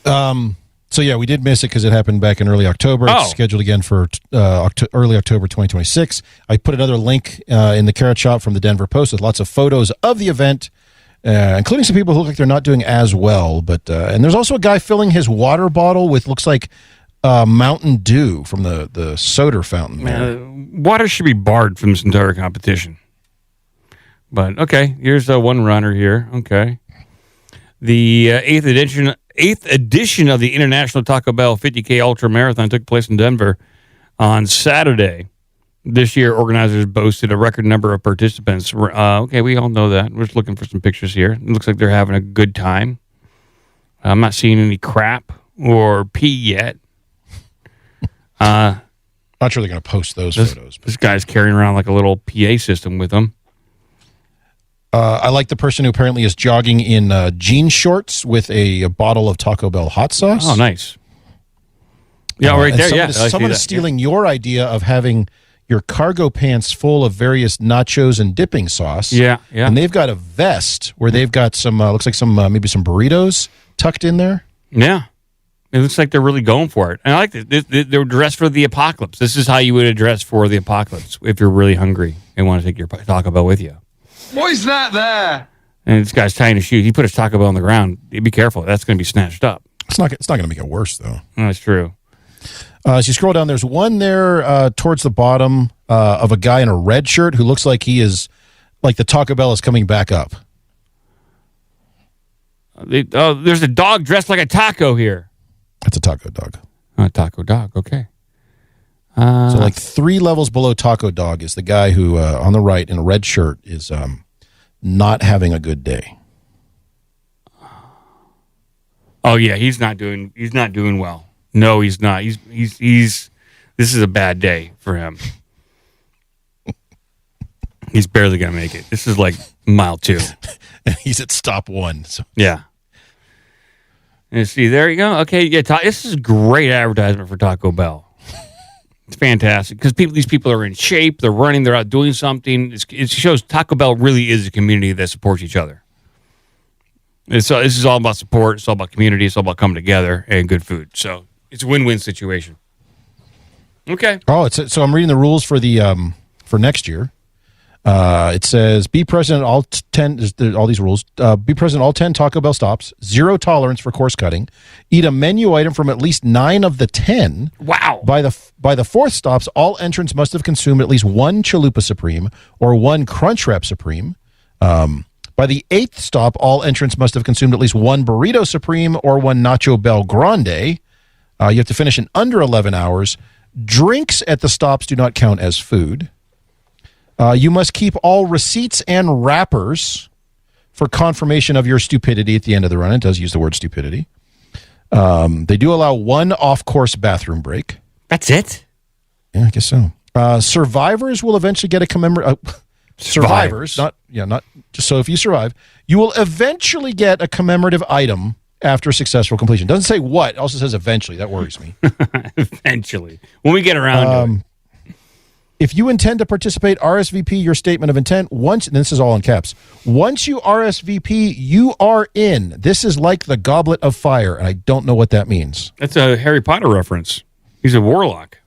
So yeah, we did miss it because it happened back in early October. It's scheduled again for early October 2026. I put another link in the Carrot Shop from the Denver Post with lots of photos of the event, including some people who look like they're not doing as well. But and there's also a guy filling his water bottle with looks like Mountain Dew from the soda fountain there. Water should be barred from this entire competition. But okay, here's one runner here. Okay, the eighth edition of the International Taco Bell 50K Ultra Marathon took place in Denver on Saturday. This year, organizers boasted a record number of participants. Okay, we all know that. We're just looking for some pictures here. It looks like they're having a good time. I'm not seeing any crap or pee yet. Not sure they're going to post those photos. This guy's carrying around like a little PA system with him. I like the person who apparently is jogging in jean shorts with a bottle of Taco Bell hot sauce. Oh, nice. Yeah, right there. Someone is stealing your idea of having your cargo pants full of various nachos and dipping sauce. Yeah. And they've got a vest where they've got some, looks like some, maybe some burritos tucked in there. Yeah. It looks like they're really going for it. And I like this. They're dressed for the apocalypse. This is how you would dress for the apocalypse if you're really hungry and want to take your Taco Bell with you. What is that there? And this guy's tying his shoes. He put his Taco Bell on the ground. Be careful. That's going to be snatched up. It's not going to make it worse, though. No, that's true. As you scroll down, there's one there towards the bottom of a guy in a red shirt who looks like he is, like the Taco Bell is coming back up. There's a dog dressed like a taco here. That's a taco dog. A taco dog, okay. So like 3 levels below taco dog is the guy who, on the right in a red shirt, is not having a good day. Oh yeah, he's not doing well. No, he's not. He's this is a bad day for him. He's barely gonna make it. This is like mile 2. And he's at stop 1. So. Yeah. And see, there you go. Okay, yeah, this is great advertisement for Taco Bell. It's fantastic because these people are in shape. They're running. They're out doing something. It shows Taco Bell really is a community that supports each other. This is all about support. It's all about community. It's all about coming together and good food. So it's a win-win situation. Okay. Oh, so I'm reading the rules for the for next year. It says be present at all 10. All these rules. Be present at all 10 Taco Bell stops. 0 tolerance for course cutting. Eat a menu item from at least 9 of the 10. Wow. By the 4th stops, all entrants must have consumed at least 1 Chalupa Supreme or 1 Crunchwrap Supreme. By the 8th stop, all entrants must have consumed at least 1 Burrito Supreme or 1 Nacho Bell Grande. You have to finish in under 11 hours. Drinks at the stops do not count as food. You must keep all receipts and wrappers for confirmation of your stupidity at the end of the run. It does use the word stupidity. They do allow 1 off-course bathroom break. That's it? Yeah, I guess so. Survivors will eventually get a commemorative... survivors, not just so if you survive, you will eventually get a commemorative item after successful completion. Doesn't say what. It also says eventually. That worries me. Eventually. When we get around to it. If you intend to participate, RSVP your statement of intent once, and this is all in caps. Once you RSVP, you are in. This is like the Goblet of Fire, and I don't know what that means. That's a Harry Potter reference. He's a warlock.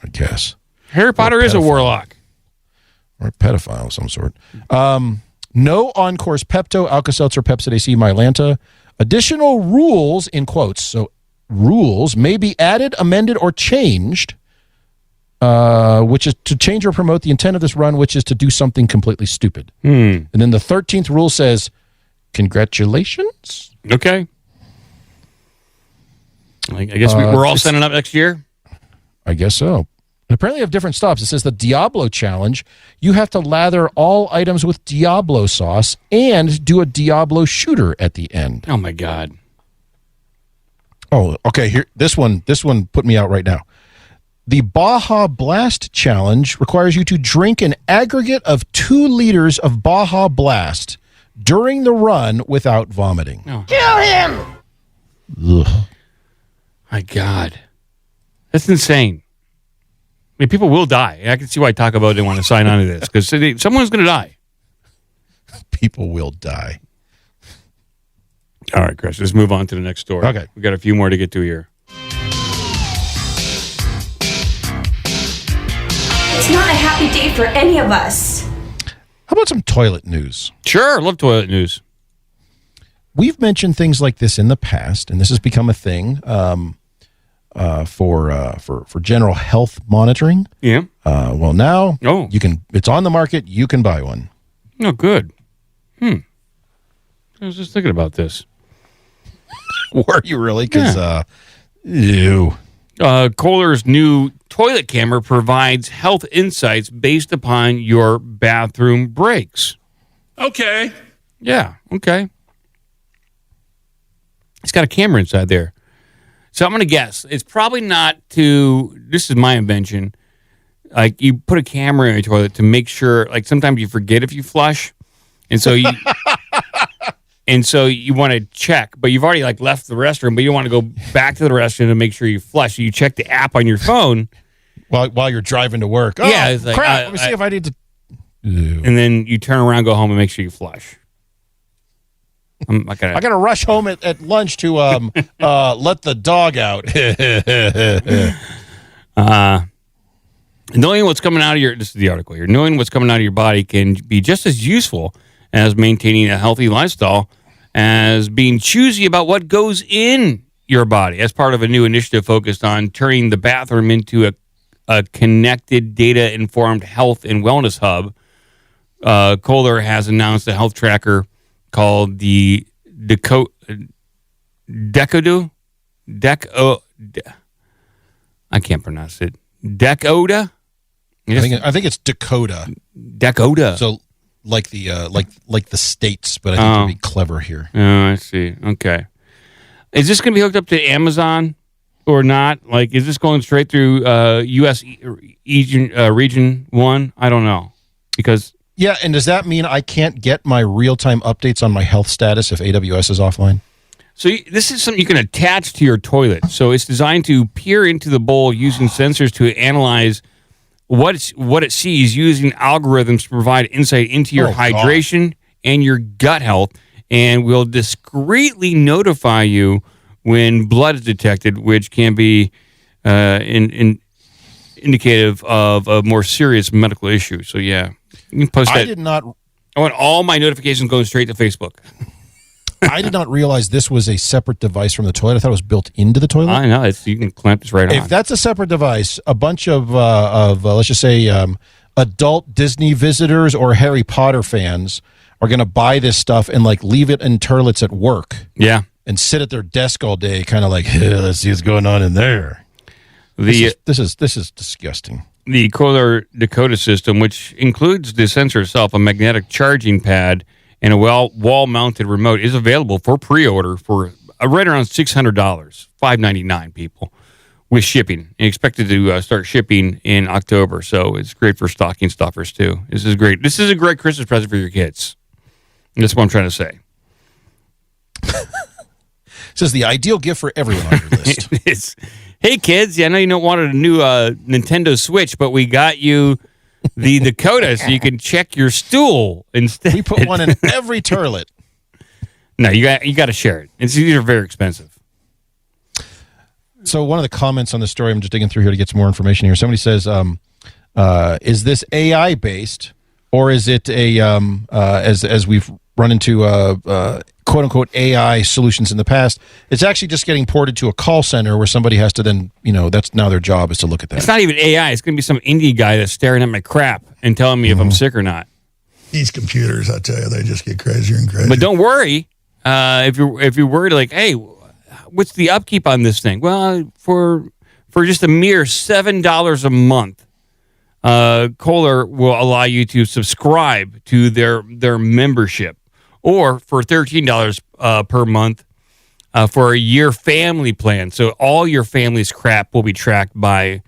I guess. Harry Potter is a warlock. Or a pedophile of some sort. No on-course Pepto, Alka-Seltzer, Pepsid AC, Mylanta. Additional rules, in quotes, so rules may be added, amended, or changed, which is to change or promote the intent of this run, which is to do something completely stupid. And then the 13th rule says, congratulations. Okay. I guess we're all signing up next year? I guess so. Apparently, they have different stops. It says the Diablo challenge. You have to lather all items with Diablo sauce and do a Diablo shooter at the end. Oh my God. Oh, okay. Here, this one put me out right now. The Baja Blast challenge requires you to drink an aggregate of 2 liters of Baja Blast during the run without vomiting. Oh. Kill him! Ugh. My God. That's insane. I mean, people will die. I can see why Taco Bell didn't want to sign on to this, because someone's going to die. People will die. All right, Chris, let's move on to the next story. Okay. We got a few more to get to here. It's not a happy day for any of us. How about some toilet news? Sure, love toilet news. We've mentioned things like this in the past, and this has become a thing for general health monitoring. Yeah. Well, now you can. It's on the market. You can buy one. Oh, good. I was just thinking about this. Were you really? Because ew. Kohler's new toilet camera provides health insights based upon your bathroom breaks. Okay. Yeah. Okay. It's got a camera inside there. So I'm going to guess. It's probably not to, this is my invention, like you put a camera in your toilet to make sure, like sometimes you forget if you flush. And so you want to check, but you've already like left the restroom, but you want to go back to the restroom to make sure you flush. So you check the app on your phone. While you're driving to work. Oh, yeah. It's like, crap. Let me see if I need to. Ew. And then you turn around, go home and make sure you flush. I got to rush home at lunch to let the dog out. Knowing what's coming out of this is the article here. Knowing what's coming out of your body can be just as useful as maintaining a healthy lifestyle as being choosy about what goes in your body. As part of a new initiative focused on turning the bathroom into a connected, data-informed health and wellness hub, Kohler has announced a health tracker called the Dakota. I can't pronounce it. Dakota. I think it's Dakota. Dakota. So like the states, but I think it'd be clever here. Oh, I see. Okay. Is this going to be hooked up to Amazon or not? Like, is this going straight through U.S. Region 1? I don't know. Because... Yeah, and does that mean I can't get my real-time updates on my health status if AWS is offline? So this is something you can attach to your toilet. So it's designed to peer into the bowl using sensors to analyze what it sees, using algorithms to provide insight into your hydration and your gut health, and will discreetly notify you when blood is detected, which can be indicative of a more serious medical issue. So yeah. You can post that. I want all my notifications going straight to Facebook. I did not realize this was a separate device from the toilet. I thought it was built into the toilet. I know. You can clamp this right on. If that's a separate device, a bunch of let's just say, adult Disney visitors or Harry Potter fans are going to buy this stuff and like leave it in toilets at work. Yeah. And sit at their desk all day, kind of like, hey, let's see what's going on in there. This is disgusting. The Kohler Dakota system, which includes the sensor itself, a magnetic charging pad, and a wall-mounted remote, is available for pre-order for right around $600, $599, people, with shipping. And expected to start shipping in October, so it's great for stocking stuffers, too. This is great. This is a great Christmas present for your kids. That's what I'm trying to say. This is the ideal gift for everyone on your list. Hey, kids, I know you don't want a new Nintendo Switch, but we got you the Dakota so you can check your stool instead. We put one in every toilet. No, you got to share it. These are very expensive. So one of the comments on the story, I'm just digging through here to get some more information here. Somebody says, is this AI-based, or is it as we've run into quote-unquote AI solutions in the past, it's actually just getting ported to a call center where somebody has to then, that's now their job is to look at that. It's not even AI. It's going to be some indie guy that's staring at my crap and telling me if I'm sick or not. These computers, I tell you, they just get crazier and crazier. But don't worry. If you're worried, like, hey, what's the upkeep on this thing? Well, for For just a mere $7 a month, Kohler will allow you to subscribe to their membership, or for $13 per month for a year family plan. So all your family's crap will be tracked by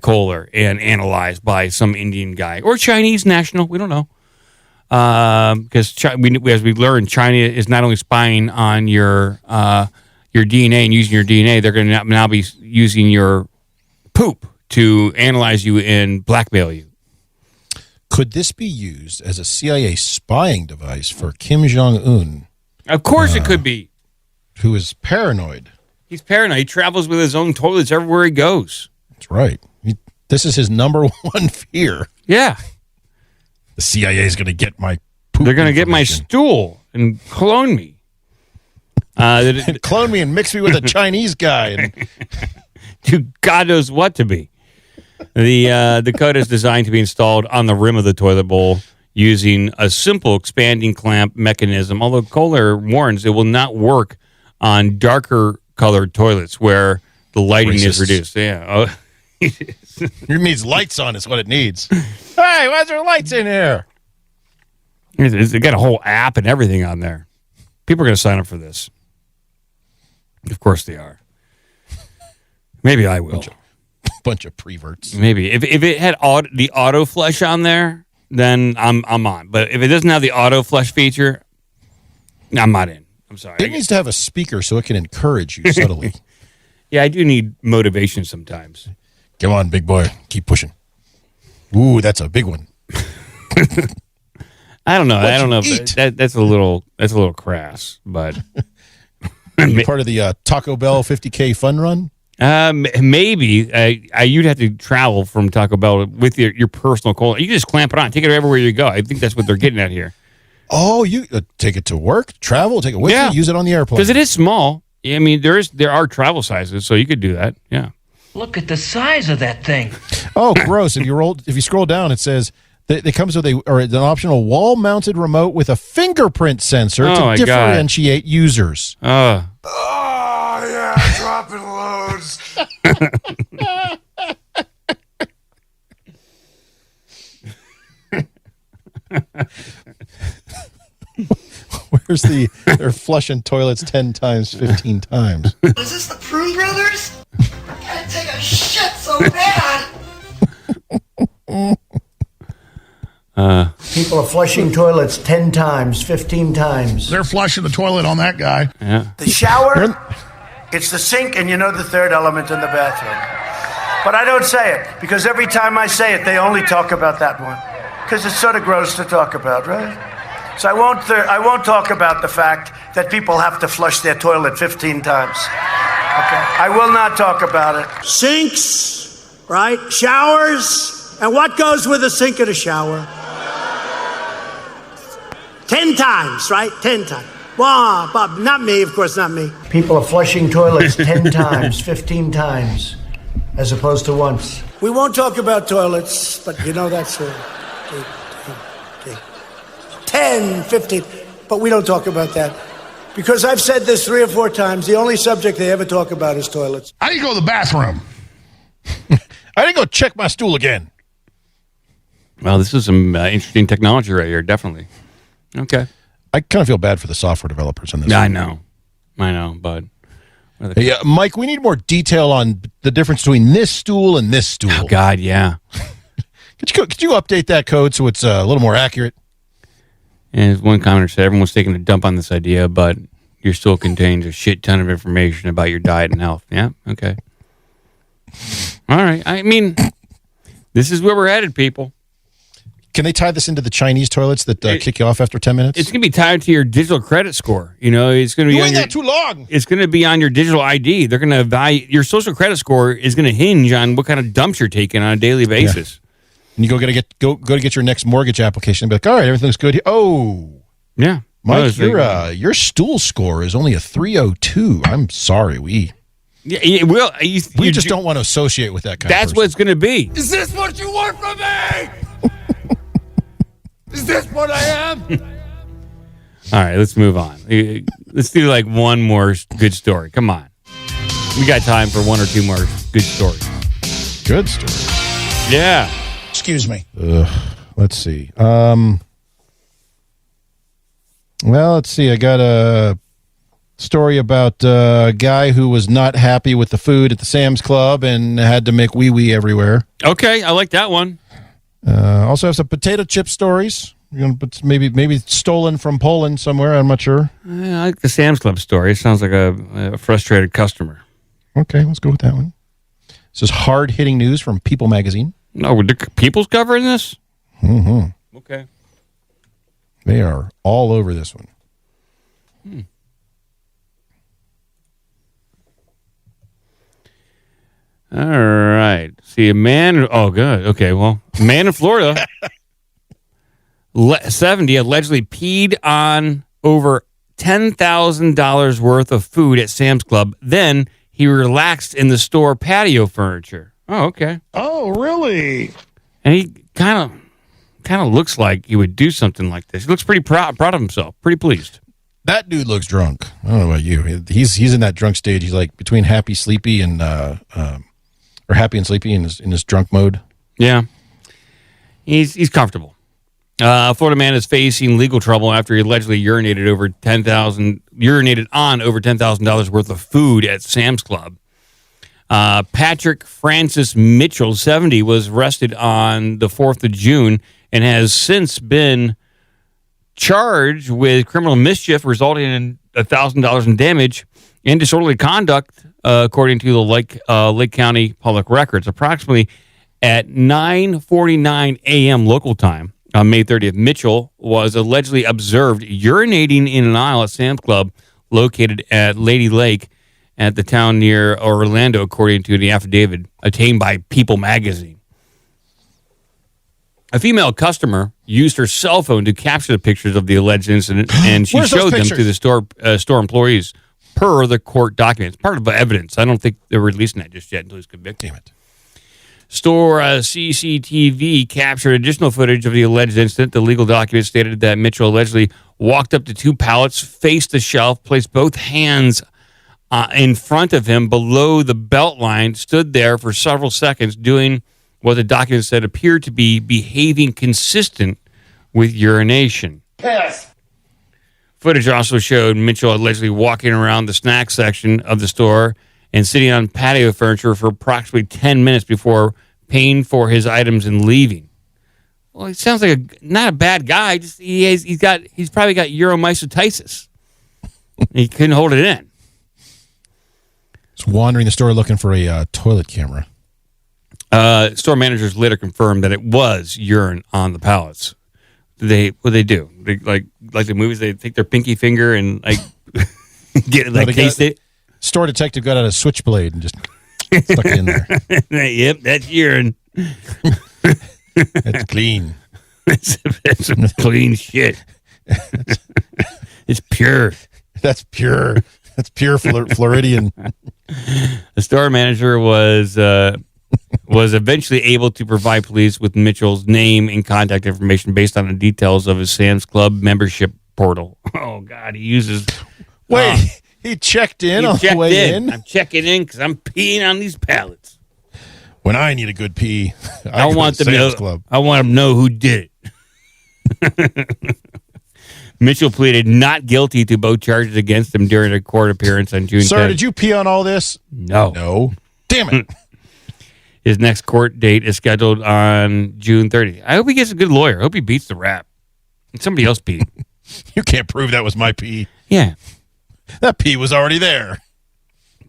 Kohler and analyzed by some Indian guy or Chinese national. We don't know. Because as we learned, China is not only spying on your DNA and using your DNA, they're going to now be using your poop to analyze you and blackmail you. Could this be used as a CIA spying device for Kim Jong-un? Of course it could be. Who is paranoid. He's paranoid. He travels with his own toilets everywhere he goes. That's right. This is his number one fear. Yeah. The CIA is going to get my poop. They're going to get my stool and clone me. Clone me and mix me with a Chinese guy. And do God knows what to be. The Dakota is designed to be installed on the rim of the toilet bowl using a simple expanding clamp mechanism, although Kohler warns it will not work on darker colored toilets where the lighting is reduced. Yeah. It needs lights on is what it needs. Hey, why is there lights in here? They got a whole app and everything on there. People are going to sign up for this. Of course they are. Maybe I will. Bunch of preverts. Maybe if it had the auto flush on there, then I'm on. But if it doesn't have the auto flush feature, I'm not in. I'm sorry. It needs to have a speaker so it can encourage you subtly. Yeah, I do need motivation sometimes. Come on, big boy. Keep pushing. Ooh, that's a big one. I don't know. That's a little crass, but are you part of the Taco Bell 50K fun run? Maybe. You'd have to travel from Taco Bell with your personal cola. You can just clamp it on, take it everywhere you go. I think that's what they're getting at here. Oh, you take it to work, travel, take it with you, use it on the airplane. Because it is small. I mean, there are travel sizes, so you could do that. Yeah. Look at the size of that thing. Oh, gross! If you scroll down, it says that it comes with an optional wall-mounted remote with a fingerprint sensor to differentiate users. Oh yeah, dropping loads. Where's they're flushing toilets 10 times, 15 times. Is this the Prune Brothers? I can't take a shit so bad. People are flushing toilets 10 times, 15 times. They're flushing the toilet on that guy. Yeah. The shower, it's the sink, and the third element in the bathroom. But I don't say it, because every time I say it, they only talk about that one. Because it's sort of gross to talk about, right? So I won't talk about the fact that people have to flush their toilet 15 times. Okay? I will not talk about it. Sinks, right? Showers. And what goes with a sink and a shower? 10 times, right? 10 times. Wow, Bob, not me, of course, not me. People are flushing toilets 10 times, 15 times, as opposed to once. We won't talk about toilets, but that's 10, 15, but we don't talk about that. Because I've said this 3 or 4 times, the only subject they ever talk about is toilets. How do you go to the bathroom? I didn't go check my stool again. Well, this is some interesting technology right here, definitely. Okay. I kind of feel bad for the software developers on this. I know, but... Hey, Mike, we need more detail on the difference between this stool and this stool. Oh, God, yeah. Could you update that code so it's a little more accurate? And as one commenter said, everyone's taking a dump on this idea, but your stool contains a shit ton of information about your diet and health. Yeah, okay. All right. I mean, this is where we're headed, people. Can they tie this into the Chinese toilets that kick you off after 10 minutes? It's going to be tied to your digital credit score. It's going to be doing that too long. It's going to be on your digital ID. They're going to evaluate your social credit score is going to hinge on what kind of dumps you're taking on a daily basis. Yeah. And you go to get your next mortgage application and be like, all right, everything's good here. Oh, yeah, Mike, your stool score is only a 302. I'm sorry, we just don't want to associate with that kind of person. That's what it's going to be. Is this what you want from me? Is this what I am? All right, let's move on. Let's do like one more good story. Come on. We got time for one or two more good stories. Good story. Yeah. Excuse me. Let's see. Well, let's see. I got a story about a guy who was not happy with the food at the Sam's Club and had to make wee-wee everywhere. Okay, I like that one. Also have some potato chip stories. Maybe stolen from Poland somewhere. I'm not sure. I like the Sam's Club story. It sounds like a frustrated customer. Okay, let's go with that one. This is hard-hitting news from People magazine. No, the People's covering this? Mm-hmm. Okay. They are all over this one. All right. See, a man... Oh, good. Okay, well, a man in Florida, 70, allegedly peed on over $10,000 worth of food at Sam's Club. Then he relaxed in the store patio furniture. Oh, okay. Oh, really? And he kind of looks like he would do something like this. He looks pretty proud of himself, pretty pleased. That dude looks drunk. I don't know about you. He's in that drunk stage. He's like between happy, sleepy, and or happy and sleepy in his drunk mode. Yeah, he's comfortable. A Florida man is facing legal trouble after he allegedly urinated on over $10,000 worth of food at Sam's Club. Patrick Francis Mitchell, 70, was arrested on the 4th of June and has since been charged with criminal mischief resulting in $1,000 in damage and disorderly conduct, according to the Lake County Public Records. Approximately at 9:49 a.m. local time on May 30th, Mitchell was allegedly observed urinating in an aisle at Sam's Club located at Lady Lake at the town near Orlando, according to the affidavit obtained by People magazine. A female customer used her cell phone to capture the pictures of the alleged incident, and she showed them to the store employees per the court documents. Part of the evidence. I don't think they're releasing that just yet until he's convicted. Damn it. Store CCTV captured additional footage of the alleged incident. The legal documents stated that Mitchell allegedly walked up to two pallets, faced the shelf, placed both hands in front of him below the belt line, stood there for several seconds doing what the document said appeared to be behaving consistent with urination. Piss. Footage also showed Mitchell allegedly walking around the snack section of the store and sitting on patio furniture for approximately 10 minutes before paying for his items and leaving. Well, he sounds like not a bad guy. Just he's probably got uromycetitis. He couldn't hold it in. He's wandering the store looking for a toilet camera. Store managers later confirmed that it was urine on the pallets. What do they do? They, like the movies, they take their pinky finger and taste it. Store detective got out a switchblade and just stuck it in there. Yep, that's urine. That's clean. That's some clean shit. It's pure. That's pure. That's pure Floridian. The store manager was eventually able to provide police with Mitchell's name and contact information based on the details of his Sam's Club membership portal. Oh, God, he uses... Wait, he checked in on the way in? I'm checking in because I'm peeing on these pallets. When I need a good pee, I want them to know who did it. Mitchell pleaded not guilty to both charges against him during a court appearance on June 10th. Sir, did you pee on all this? No. Damn it. His next court date is scheduled on June 30th. I hope he gets a good lawyer. I hope he beats the rap. And somebody else peed. You can't prove that was my pee. Yeah. That pee was already there.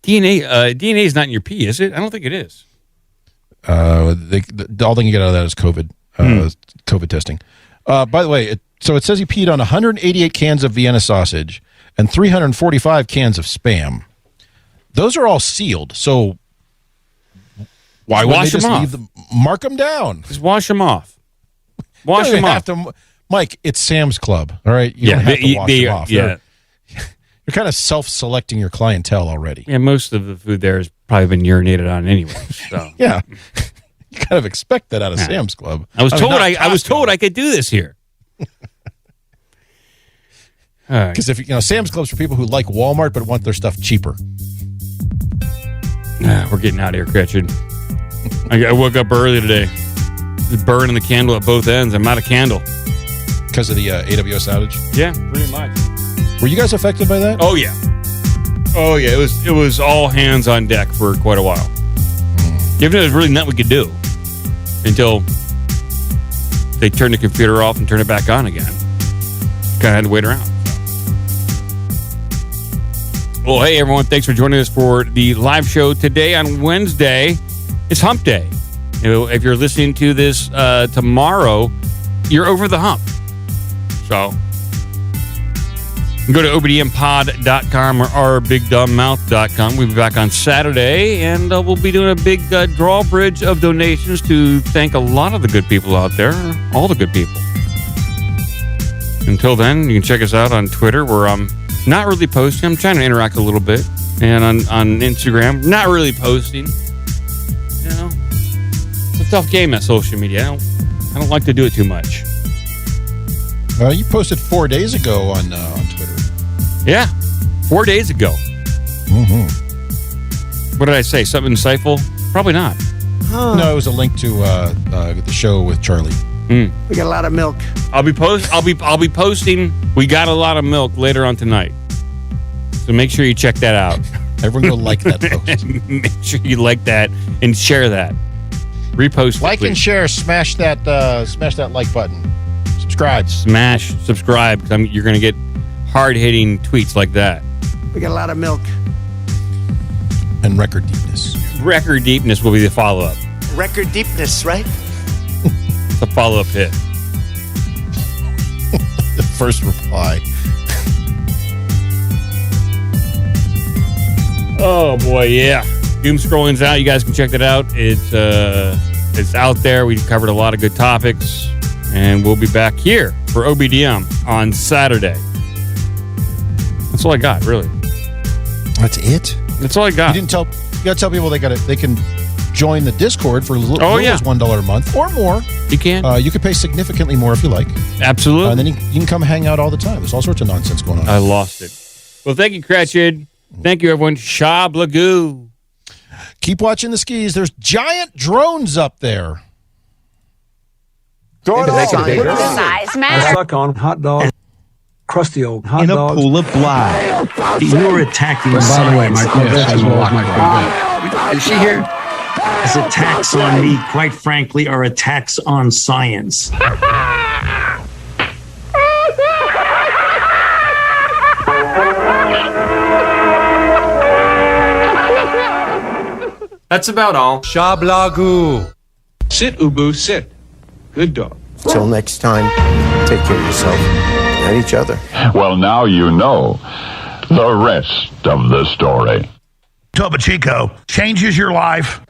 DNA is not in your pee, is it? I don't think it is. All they can get out of that is COVID. COVID testing. By the way, so it says he peed on 188 cans of Vienna sausage and 345 cans of Spam. Those are all sealed, so why wouldn't they just leave them? Mark them down. Just wash them off. Wash them off. Mike, it's Sam's Club, all right? You don't have to wash them off. Yeah. You're kind of self-selecting your clientele already. Yeah, most of the food there has probably been urinated on anyway. So yeah, you kind of expect that out of Sam's Club. I was told I could do this here. Because if Sam's Club's for people who like Walmart but want their stuff cheaper. We're getting out of here, Gretchen. I woke up early today. Just burning the candle at both ends. I'm out of candle. Because of the AWS outage? Yeah, pretty much. Were you guys affected by that? Oh, yeah. Oh, yeah. It was all hands on deck for quite a while. Given there's really nothing we could do until they turned the computer off and turned it back on again. Kind of had to wait around. Well, hey, everyone. Thanks for joining us for the live show today on Wednesday. It's hump day. If you're listening to this tomorrow, you're over the hump. So go to obdmpod.com or ourbigdumbmouth.com. We'll be back on Saturday, and we'll be doing a big drawbridge of donations to thank a lot of the good people out there, all the good people. Until then, you can check us out on Twitter, where I'm not really posting. I'm trying to interact a little bit. And on Instagram, not really posting. You know, it's a tough game at social media. I don't like to do it too much. You posted 4 days ago on Twitter. Yeah, 4 days ago. Mm-hmm. What did I say? Something insightful? Probably not. No, it was a link to the show with Charlie. We got a lot of milk. I'll be posting. We got a lot of milk later on tonight. So make sure you check that out. Everyone go like that post. Make sure you like that and share that. Repost it, Like please. and share. Smash that like button. Subscribe. Smash subscribe, because you're going to get hard-hitting tweets like that. We got a lot of milk. And record deepness. Record deepness will be the follow-up. Record deepness, right? The follow-up hit. The first reply. Oh boy, yeah. Doom scrolling's out. You guys can check that out. It's out there. We covered a lot of good topics, and we'll be back here for OBDM on Saturday. That's all I got, really. That's it? That's all I got. You gotta tell people they can join the Discord for as little as $1 a month or more. You can. You could pay significantly more if you like. Absolutely. And then you can come hang out all the time. There's all sorts of nonsense going on. I lost it. Well, thank you, Cratchit. Thank you, everyone. Shablagoo. Keep watching the skis. There's giant drones up there. Size matter. Suck on hot dog. Crusty old hot In a dogs. pool of blood. You're attacking science. Is she here? His attacks on me, quite frankly, are attacks on science. That's about all. Shablagoo. Sit, Ubu, sit. Good dog. Till next time, take care of yourself and each other. Well, now you know the rest of the story. Topo Chico changes your life.